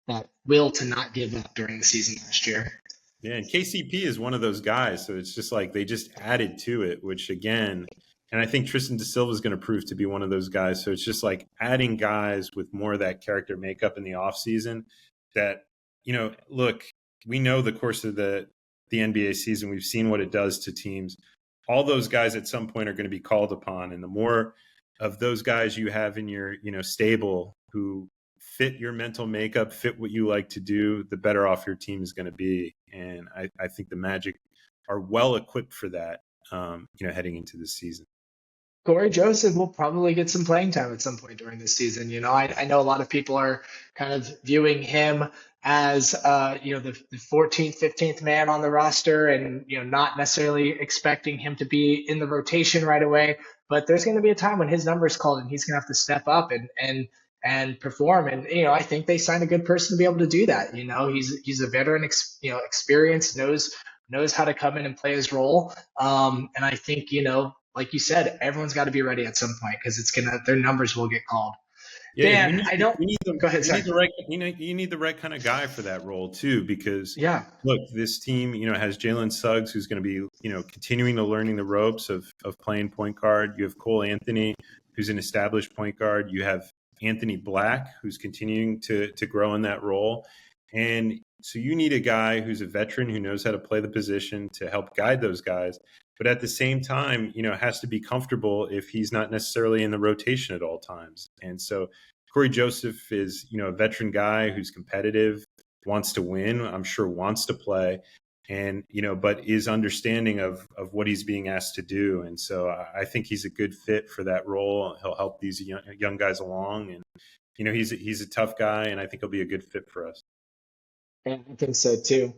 that will to not give up during the season last year. Yeah, and KCP is one of those guys. So it's just like they just added to it, which again, and I think Tristan da Silva is going to prove to be one of those guys. So it's just like adding guys with more of that character makeup in the offseason that, look, we know the course of the NBA season. We've seen what it does to teams. All those guys at some point are going to be called upon. And the more of those guys you have in your, stable who fit your mental makeup, fit what you like to do, the better off your team is going to be. And I think the Magic are well equipped for that, heading into this season. Corey Joseph will probably get some playing time at some point during this season. I know a lot of people are kind of viewing him as, the 14th, 15th man on the roster and, not necessarily expecting him to be in the rotation right away. But there's going to be a time when his number is called and he's going to have to step up and perform. And, I think they signed a good person to be able to do that. He's a veteran, experienced, knows how to come in and play his role. And I think, like you said, everyone's got to be ready at some point because their numbers will get called. Yeah, Dan, go ahead. You need the right kind of guy for that role too, because look, this team, has Jalen Suggs, who's going to be, continuing to learning the ropes of playing point guard. You have Cole Anthony, who's an established point guard. You have Anthony Black, who's continuing to grow in that role. And so you need a guy who's a veteran who knows how to play the position to help guide those guys. But at the same time, has to be comfortable if he's not necessarily in the rotation at all times. And so Corey Joseph is, a veteran guy who's competitive, wants to win, I'm sure wants to play, and, but is understanding of what he's being asked to do. And so I think he's a good fit for that role. He'll help these young guys along. And, he's a tough guy, and I think he'll be a good fit for us. I think so too.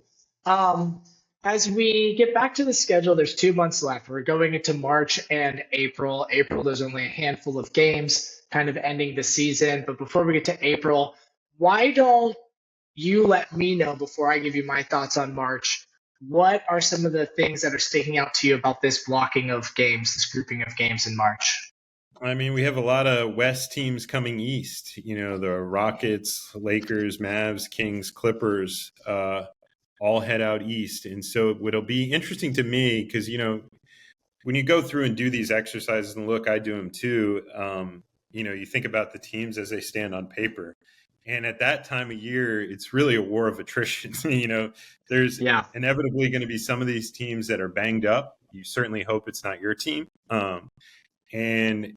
As we get back to the schedule, there's 2 months left. We're going into March and April. April, there's only a handful of games kind of ending the season. But before we get to April, why don't you let me know before I give you my thoughts on March? What are some of the things that are sticking out to you about this blocking of games, this grouping of games in March? I mean, we have a lot of West teams coming east, the Rockets, Lakers, Mavs, Kings, Clippers, all head out east. And so it'll be interesting to me because, when you go through and do these exercises and look, I do them too. You think about the teams as they stand on paper. And at that time of year, it's really a war of attrition. There's inevitably going to be some of these teams that are banged up. You certainly hope it's not your team. And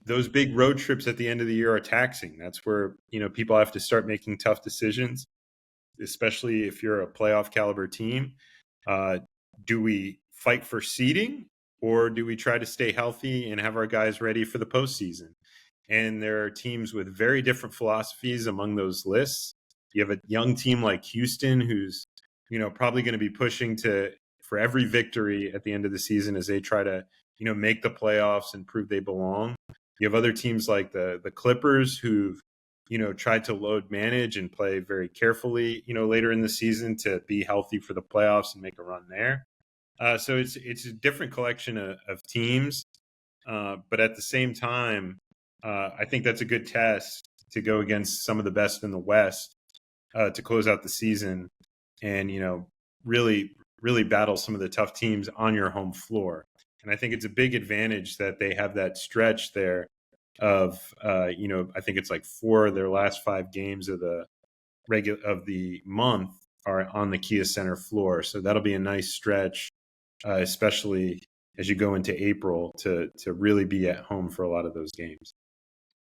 those big road trips at the end of the year are taxing. That's where, people have to start making tough decisions, especially if you're a playoff caliber team. Do we fight for seeding, or do we try to stay healthy and have our guys ready for the postseason? And there are teams with very different philosophies among those lists. You have a young team like Houston, who's, probably going to be pushing for every victory at the end of the season as they try to, make the playoffs and prove they belong. You have other teams like the Clippers who've, tried to load manage and play very carefully, later in the season to be healthy for the playoffs and make a run there. So it's a different collection of teams. But at the same time, I think that's a good test to go against some of the best in the West to close out the season and, really, really battle some of the tough teams on your home floor. And I think it's a big advantage that they have that stretch there of, I think it's like 4 of their last 5 games of the month are on the Kia Center floor. So that'll be a nice stretch, especially as you go into April to really be at home for a lot of those games.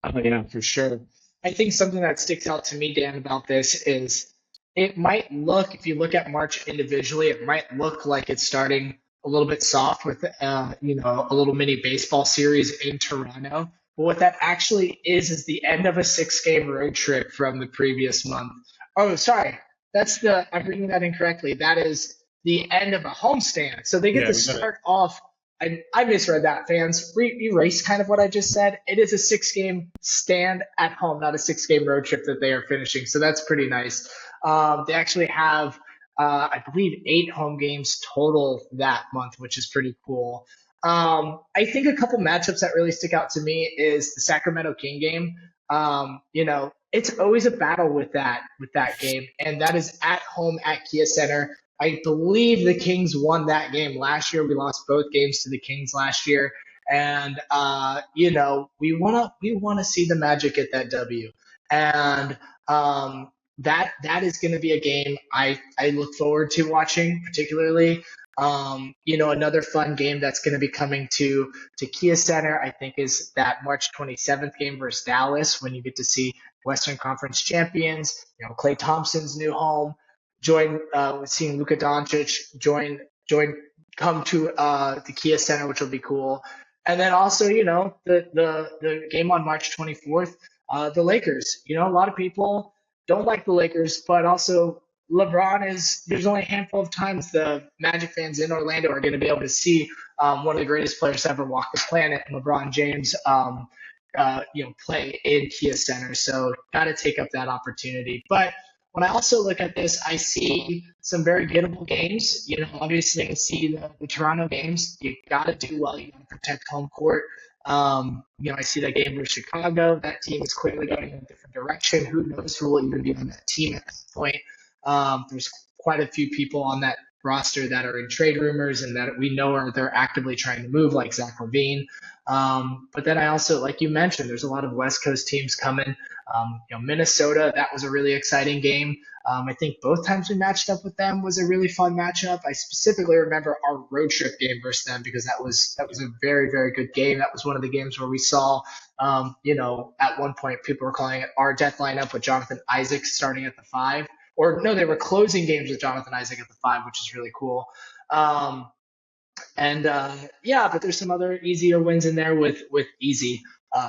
Oh, yeah, for sure. I think something that sticks out to me, Dan, about this is it might look, if you look at March individually, it might look like it's starting a little bit soft with, a little mini baseball series in Toronto. But what that actually is the end of a 6-game road trip from the previous month. Oh, sorry. I'm reading that incorrectly. That is the end of a homestand. So they get to start off. I misread that, fans. Erase kind of what I just said. It is a 6-game stand at home, not a 6-game road trip that they are finishing. So that's pretty nice. They actually have, I believe, 8 home games total that month, which is pretty cool. I think a couple matchups that really stick out to me is the Sacramento King game. it's always a battle with that game, and that is at home at Kia Center. I believe the Kings won that game last year. We lost both games to the Kings last year, and we wanna see the Magic get that W, and that is going to be a game I look forward to watching, particularly. Another fun game that's going to be coming to Kia Center, I think, is that March 27th game versus Dallas, when you get to see Western Conference champions, Klay Thompson's new home, seeing Luka Doncic come to the Kia Center, which will be cool. And then also, the game on March 24th, the Lakers. A lot of people don't like the Lakers, but also there's only a handful of times the Magic fans in Orlando are going to be able to see one of the greatest players to ever walk the planet, LeBron James, play in Kia Center. So got to take up that opportunity. But when I also look at this, I see some very gettable games. Obviously, I see the Toronto games. You got to do well. You got to protect home court. I see that game versus Chicago. That team is clearly going in a different direction. Who knows who will even be on that team at this point? There's quite a few people on that roster that are in trade rumors and that we know they're actively trying to move, like Zach LaVine. But then I also, like you mentioned, there's a lot of West Coast teams coming. Minnesota, that was a really exciting game. I think both times we matched up with them was a really fun matchup. I specifically remember our road trip game versus them because that was a very, very good game. That was one of the games where we saw, at one point people were calling it our death lineup with Jonathan Isaac starting at the 5. Or no, they were closing games with Jonathan Isaac at the 5, which is really cool. But there's some other easier wins in there with easy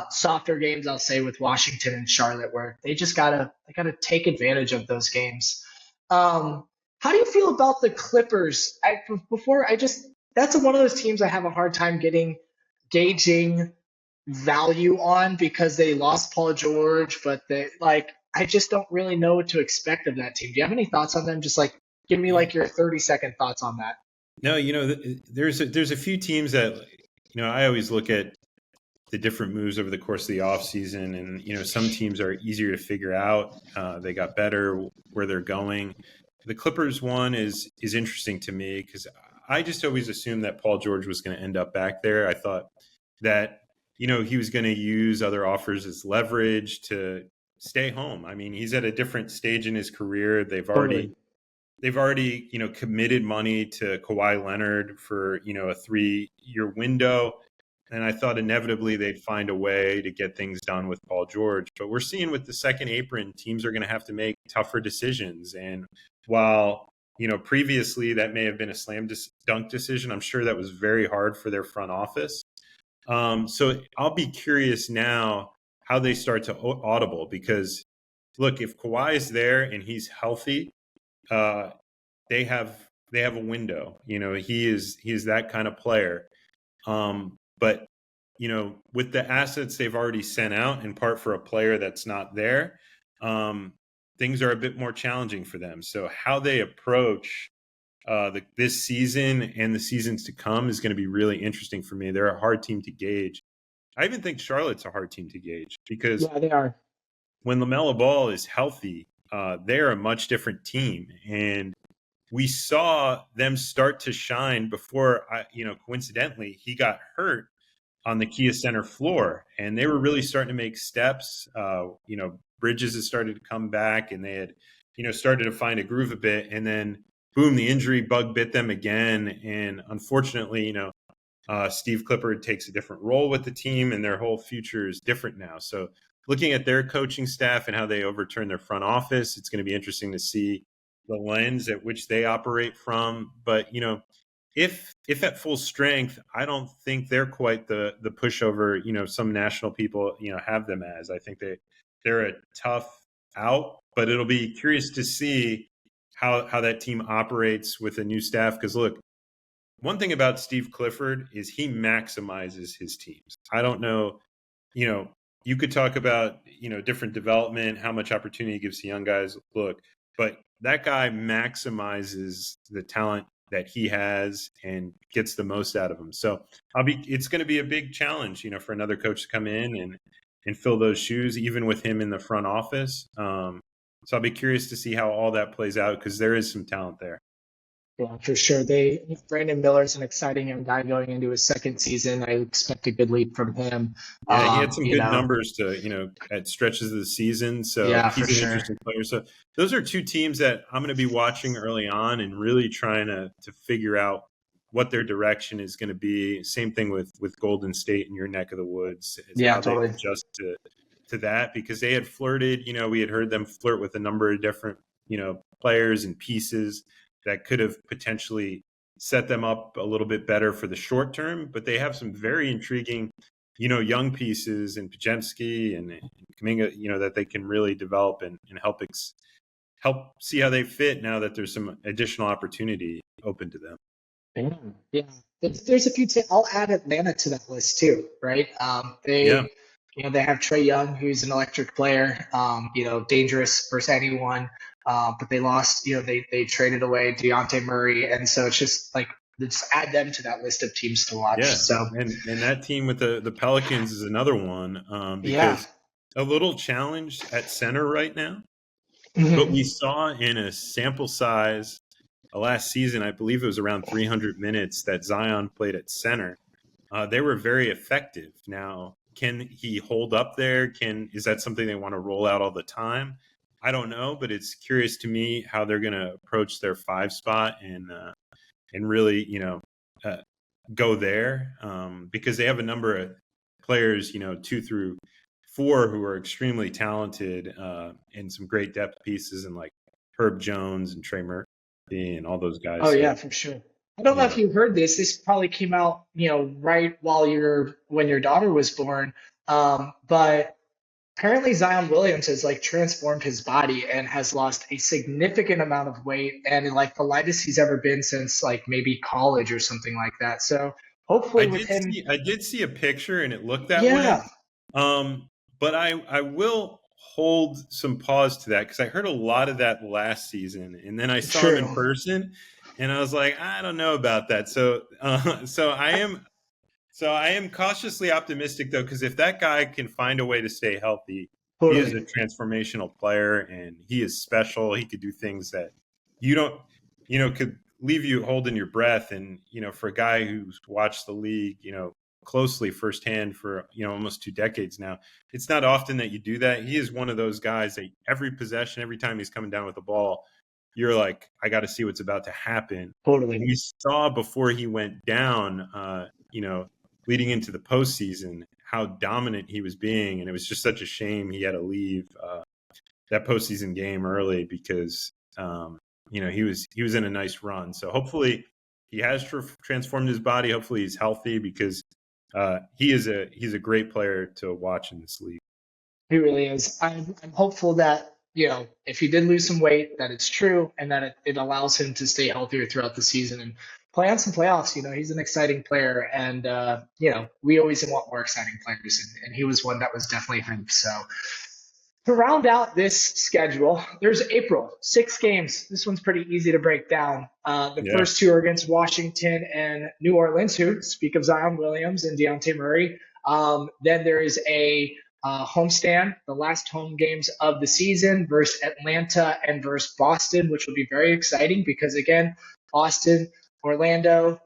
softer games, I'll say, with Washington and Charlotte, where they just gotta take advantage of those games. How do you feel about the Clippers? That's one of those teams I have a hard time gauging value on because they lost Paul George, but I just don't really know what to expect of that team. Do you have any thoughts on them? Just give me your 30-second thoughts on that. No, there's a few teams that I always look at the different moves over the course of the offseason, and some teams are easier to figure out. They got better where they're going. The Clippers one is interesting to me because I just always assumed that Paul George was going to end up back there. I thought that he was going to use other offers as leverage to stay home. I mean, he's at a different stage in his career. They've already committed money to Kawhi Leonard for, a 3-year window. And I thought inevitably they'd find a way to get things done with Paul George. But we're seeing with the second apron, teams are going to have to make tougher decisions. And while, previously that may have been a slam dunk decision, I'm sure that was very hard for their front office. So I'll be curious now how they start to audible, because look, if Kawhi is there and he's healthy, they have a window. He is that kind of player. But with the assets they've already sent out, in part for a player that's not there, things are a bit more challenging for them. So how they approach this season and the seasons to come is going to be really interesting for me. They're a hard team to gauge. I even think Charlotte's a hard team to gauge because they are. When LaMelo Ball is healthy, they're a much different team. And we saw them start to shine before, coincidentally, he got hurt on the Kia Center floor. And they were really starting to make steps. Bridges has started to come back, and they had, started to find a groove a bit. And then, boom, the injury bug bit them again. And unfortunately, Steve Clifford takes a different role with the team, and their whole future is different now. So looking at their coaching staff and how they overturn their front office, it's going to be interesting to see the lens at which they operate from. But, if at full strength, I don't think they're quite the pushover, some national people, have them as. I think they're a tough out, but it'll be curious to see how that team operates with a new staff. Because look, one thing about Steve Clifford is he maximizes his teams. I don't know, you could talk about, different development, how much opportunity he gives to young guys. Look, but that guy maximizes the talent that he has and gets the most out of them. So it's going to be a big challenge, for another coach to come in and fill those shoes, even with him in the front office. So I'll be curious to see how all that plays out because there is some talent there. Yeah, for sure. Brandon Miller's an exciting young guy going into his second season. I expect a good leap from him. Yeah, he had some You good know, numbers to, at stretches of the season. So yeah, for he's an sure. interesting player. So those are two teams that I'm going to be watching early on and really trying to figure out what their direction is going to be. Same thing with Golden State in your neck of the woods, is Yeah, how they totally. adjust to that, because they had flirted, we had heard them flirt with a number of different, players and pieces that could have potentially set them up a little bit better for the short term, but they have some very intriguing, young pieces in Pajemski and Kuminga, that they can really develop and help see how they fit now that there's some additional opportunity open to them. Yeah. There's a few. I'll add Atlanta to that list too, right? Yeah. They have Trae Young, who's an electric player. Dangerous versus anyone. But they lost. They traded away Dejounte Murray, and so it's just like just add them to that list of teams to watch. Yeah. So And that team with the Pelicans is another one, yeah. because a little challenged at center right now, but Mhm. we saw in a sample size last season, I believe it was around 300 minutes that Zion played at center. They were very effective. Now, can he hold up there? Is that something they want to roll out all the time? I don't know, but it's curious to me how they're going to approach their 5 spot and really, uh, go there, because they have a number of players, 2 through 4, who are extremely talented, and some great depth pieces, and like Herb Jones and Trey Murphy and all those Oh guys. So yeah, for sure. I don't know if yeah, you heard this. This probably came out, right while when your daughter was born. But apparently Zion Williams has like transformed his body and has lost a significant amount of weight and like the lightest he's ever been since like maybe college or something like that. So hopefully with him, I did see a picture and it looked that way. yeah, Um, but I will hold some pause to that because I heard a lot of that last season, and then I saw him in true, person, and I was like, I don't know about that. So I am cautiously optimistic though, because if that guy can find a way to stay healthy, he is totally, a transformational player, and he is special. He could do things that you don't, could leave you holding your breath. And for a guy who's watched the league, closely firsthand for almost 2 decades now, it's not often that you do that. He is one of those guys that every possession, every time he's coming down with the ball, you're like, I got to see what's about to happen. totally. We saw before he went down, leading into the postseason, how dominant he was being, and it was just such a shame he had to leave that postseason game early because he was in a nice run. So hopefully he has transformed his body. Hopefully he's healthy because he's a great player to watch in this league. He really is. I'm hopeful that, if he did lose some weight, that it's true and that it allows him to stay healthier throughout the season and play on some playoffs. He's an exciting player and, we always want more exciting players and he was one that was definitely him. So to round out this schedule, there's April, 6 games. This one's pretty easy to break down. The Yeah. first 2 are against Washington and New Orleans, who speak of Zion Williams and Dejounte Murray. Then there is a homestand, the last home games of the season versus Atlanta and versus Boston, which will be very exciting because, again, Boston, Orlando,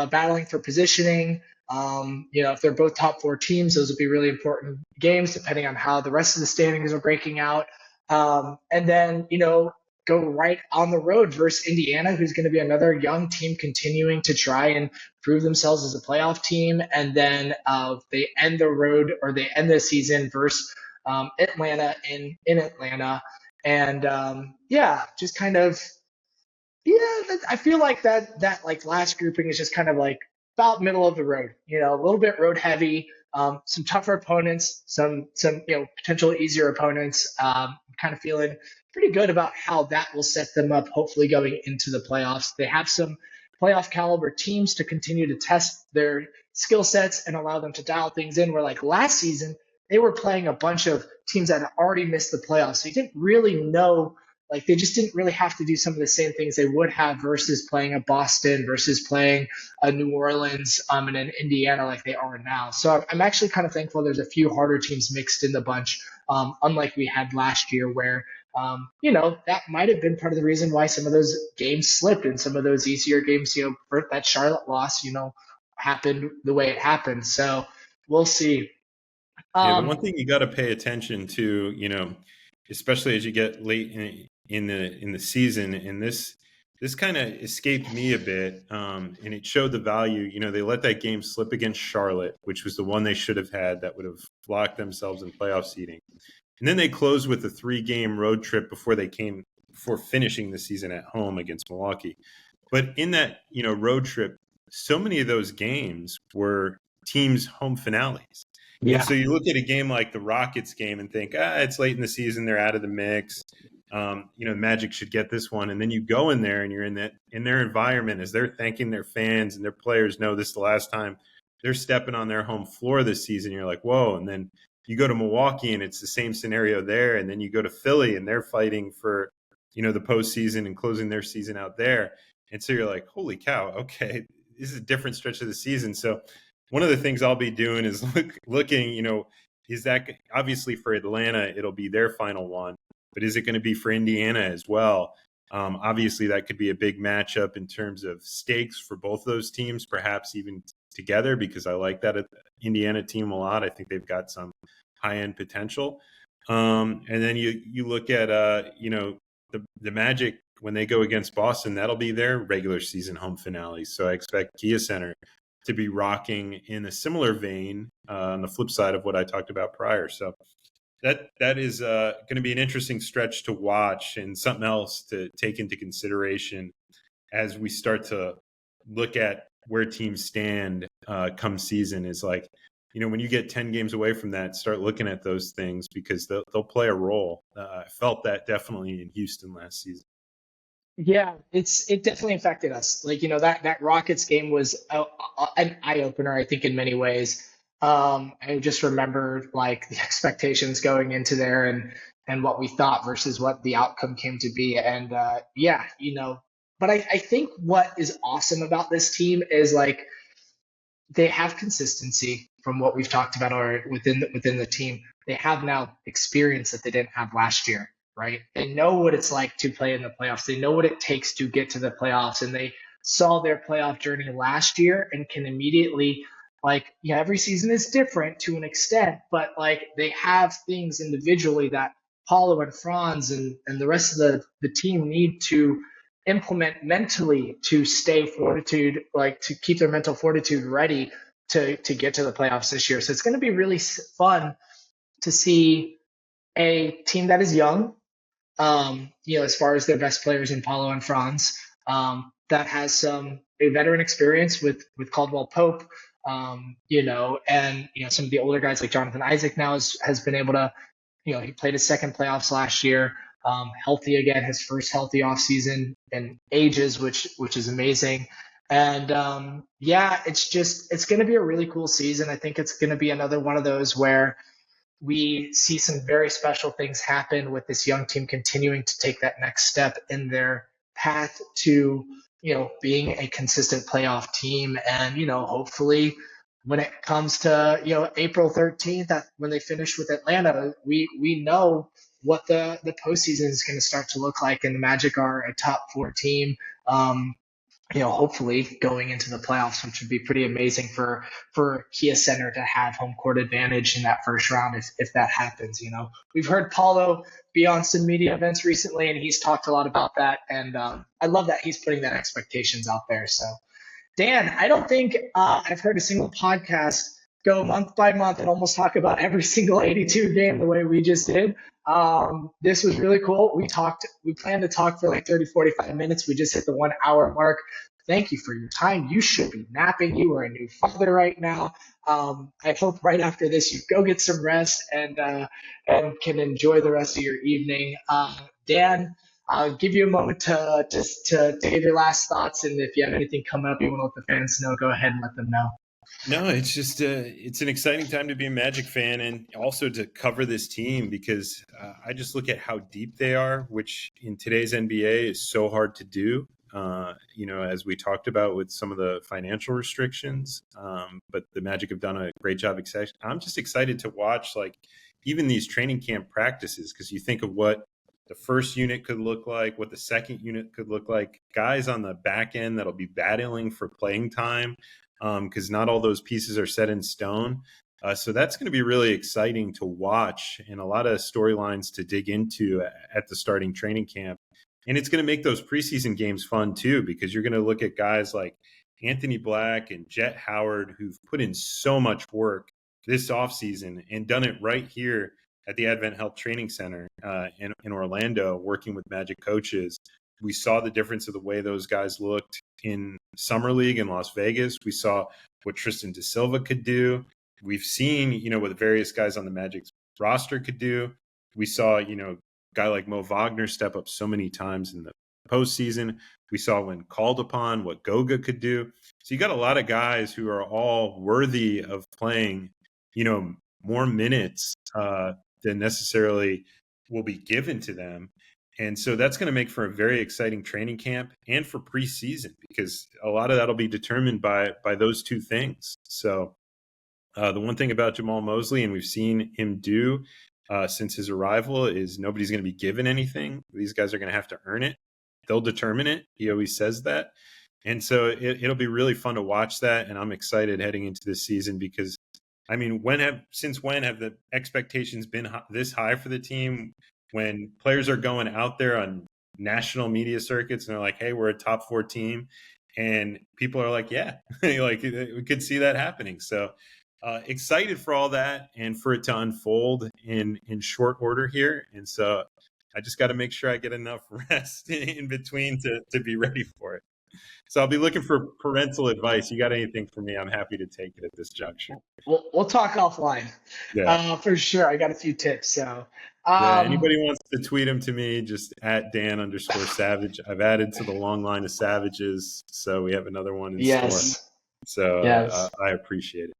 battling for positioning. If they're both top 4 teams, those will be really important games depending on how the rest of the standings are breaking out. And then, go right on the road versus Indiana, who's going to be another young team continuing to try and prove themselves as a playoff team. And then they end the season versus Atlanta in Atlanta. And just kind of I feel like that like last grouping is just kind of like about middle of the road, a little bit road heavy, some tougher opponents, some potential easier opponents. Kind of feeling pretty good about how that will set them up, hopefully going into the playoffs. They have some playoff caliber teams to continue to test their skill sets and allow them to dial things in. Where like last season, they were playing a bunch of teams that had already missed the playoffs. So you didn't really know Like they just didn't really have to do some of the same things they would have versus playing a Boston versus playing a New Orleans and an Indiana like they are now. So I'm actually kind of thankful there's a few harder teams mixed in the bunch, unlike we had last year where that might have been part of the reason why some of those games slipped and some of those easier games, for that Charlotte loss, happened the way it happened. So we'll see. Yeah, the one thing you got to pay attention to, especially as you get late in the season, and this kind of escaped me a bit, and it showed the value. They let that game slip against Charlotte, which was the one they should have had that would have locked themselves in playoff seeding, and then they closed with a 3-game road trip before finishing the season at home against Milwaukee. But in that road trip, so many of those games were teams' home finales. And Yeah. so you look at a game like the Rockets game and think, it's late in the season, they're out of the mix. Magic should get this one. And then you go in there and you're in their environment as they're thanking their fans and their players know this is the last time they're stepping on their home floor this season. You're like, whoa. And then you go to Milwaukee and it's the same scenario there. And then you go to Philly and they're fighting for, the postseason and closing their season out there. And so you're like, holy cow, okay, this is a different stretch of the season. So one of the things I'll be doing is looking, is that obviously for Atlanta, it'll be their final one, but is it going to be for Indiana as well? Obviously, that could be a big matchup in terms of stakes for both those teams, perhaps even together, because I like that Indiana team a lot. I think they've got some high-end potential. And then you look at, the Magic, when they go against Boston, that'll be their regular season home finale. So I expect Kia Center to be rocking in a similar vein on the flip side of what I talked about prior. So that is going to be an interesting stretch to watch and something else to take into consideration as we start to look at where teams stand come season is like, when you get 10 games away from that, start looking at those things because they'll play a role. I felt that definitely in Houston last season. Yeah, it definitely affected us. Like, that Rockets game was an eye opener, I think, in many ways. I just remember like the expectations going into there and what we thought versus what the outcome came to be. And but I think what is awesome about this team is like they have consistency from what we've talked about or within the team. They have now experience that they didn't have last year, right? They know what it's like to play in the playoffs. They know what it takes to get to the playoffs, and they saw their playoff journey last year and can immediately every season is different to an extent, but like they have things individually that Paulo and Franz and the rest of the team need to implement mentally to stay fortitude, like to keep their mental fortitude ready to get to the playoffs this year. So it's going to be really fun to see a team that is young, as far as their best players in Paulo and Franz, that has a veteran experience with Caldwell Pope, and some of the older guys like Jonathan Isaac now has been able to, he played his second playoffs last year, healthy again, his first healthy offseason in ages, which is amazing. And it's going to be a really cool season. I think it's going to be another one of those where we see some very special things happen with this young team continuing to take that next step in their path to, being a consistent playoff team. And, hopefully when it comes to, April 13th, when they finish with Atlanta, we know what the postseason is going to start to look like. And the Magic are a top 4 team. Hopefully going into the playoffs, which would be pretty amazing for Kia Center to have home court advantage in that first round if that happens. We've heard Paulo be on some media events recently, and he's talked a lot about that. And I love that he's putting that expectations out there. So, Dan, I don't think I've heard a single podcast go month by month and almost talk about every single 82 game the way we just did. This was really cool. We planned to talk for like 30, 45 minutes. We just hit the 1 hour mark. Thank you for your time. You should be napping. You are a new father right now. I hope right after this you go get some rest and can enjoy the rest of your evening. Dan, I'll give you a moment to give your last thoughts, and if you have anything coming up you want to let the fans know, go ahead and let them know. No, it's just it's an exciting time to be a Magic fan and also to cover this team because I just look at how deep they are, which in today's NBA is so hard to do. As we talked about with some of the financial restrictions, but the Magic have done a great job. I'm just excited to watch like even these training camp practices because you think of what the first unit could look like, what the second unit could look like, guys on the back end that'll be battling for playing time because not all those pieces are set in stone. So that's going to be really exciting to watch and a lot of storylines to dig into at the starting training camp. And it's going to make those preseason games fun too, because you're going to look at guys like Anthony Black and Jet Howard, who've put in so much work this offseason and done it right here at the Advent Health Training Center in Orlando, working with Magic coaches. We saw the difference of the way those guys looked in Summer League in Las Vegas. We saw what Tristan Silva could do. We've seen, what various guys on the Magic's roster could do. We saw, a guy like Mo Wagner step up so many times in the postseason. We saw when called upon what Goga could do. So you got a lot of guys who are all worthy of playing, more minutes than necessarily will be given to them. And so that's going to make for a very exciting training camp and for preseason because a lot of that will be determined by those two things. So the one thing about Jamal Mosley, and we've seen him do since his arrival, is nobody's going to be given anything. These guys are going to have to earn it. They'll determine it. He always says that. And so it'll be really fun to watch that. And I'm excited heading into this season because, I mean, since when have the expectations been this high for the team? When players are going out there on national media circuits and they're like, hey, we're a top 4 team. And people are like, yeah, like we could see that happening. So excited for all that and for it to unfold in short order here. And so I just got to make sure I get enough rest in between to be ready for it. So I'll be looking for parental advice. You got anything for me? I'm happy to take it at this juncture. We'll talk offline. Yeah. For sure. I got a few tips. So, Yeah, anybody wants to tweet them to me, just at Dan_Savage. I've added to the long line of Savages, so we have another one in store. So yes. I appreciate it.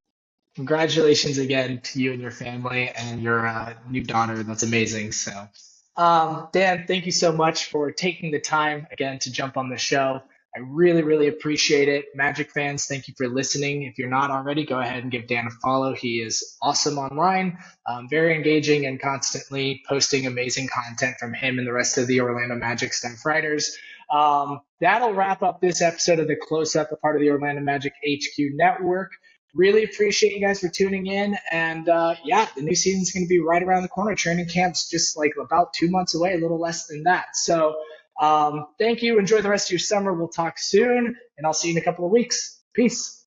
Congratulations again to you and your family and your new daughter. That's amazing. So, Dan, thank you so much for taking the time again to jump on the show. I really, really appreciate it. Magic fans, thank you for listening. If you're not already, go ahead and give Dan a follow. He is awesome online, very engaging, and constantly posting amazing content from him and the rest of the Orlando Magic staff writers. That'll wrap up this episode of The Close Up, a part of the Orlando Magic HQ Network. Really appreciate you guys for tuning in. And the new season's going to be right around the corner. Training camp's just like about 2 months away, a little less than that. So thank you. Enjoy the rest of your summer. We'll talk soon, and I'll see you in a couple of weeks. Peace.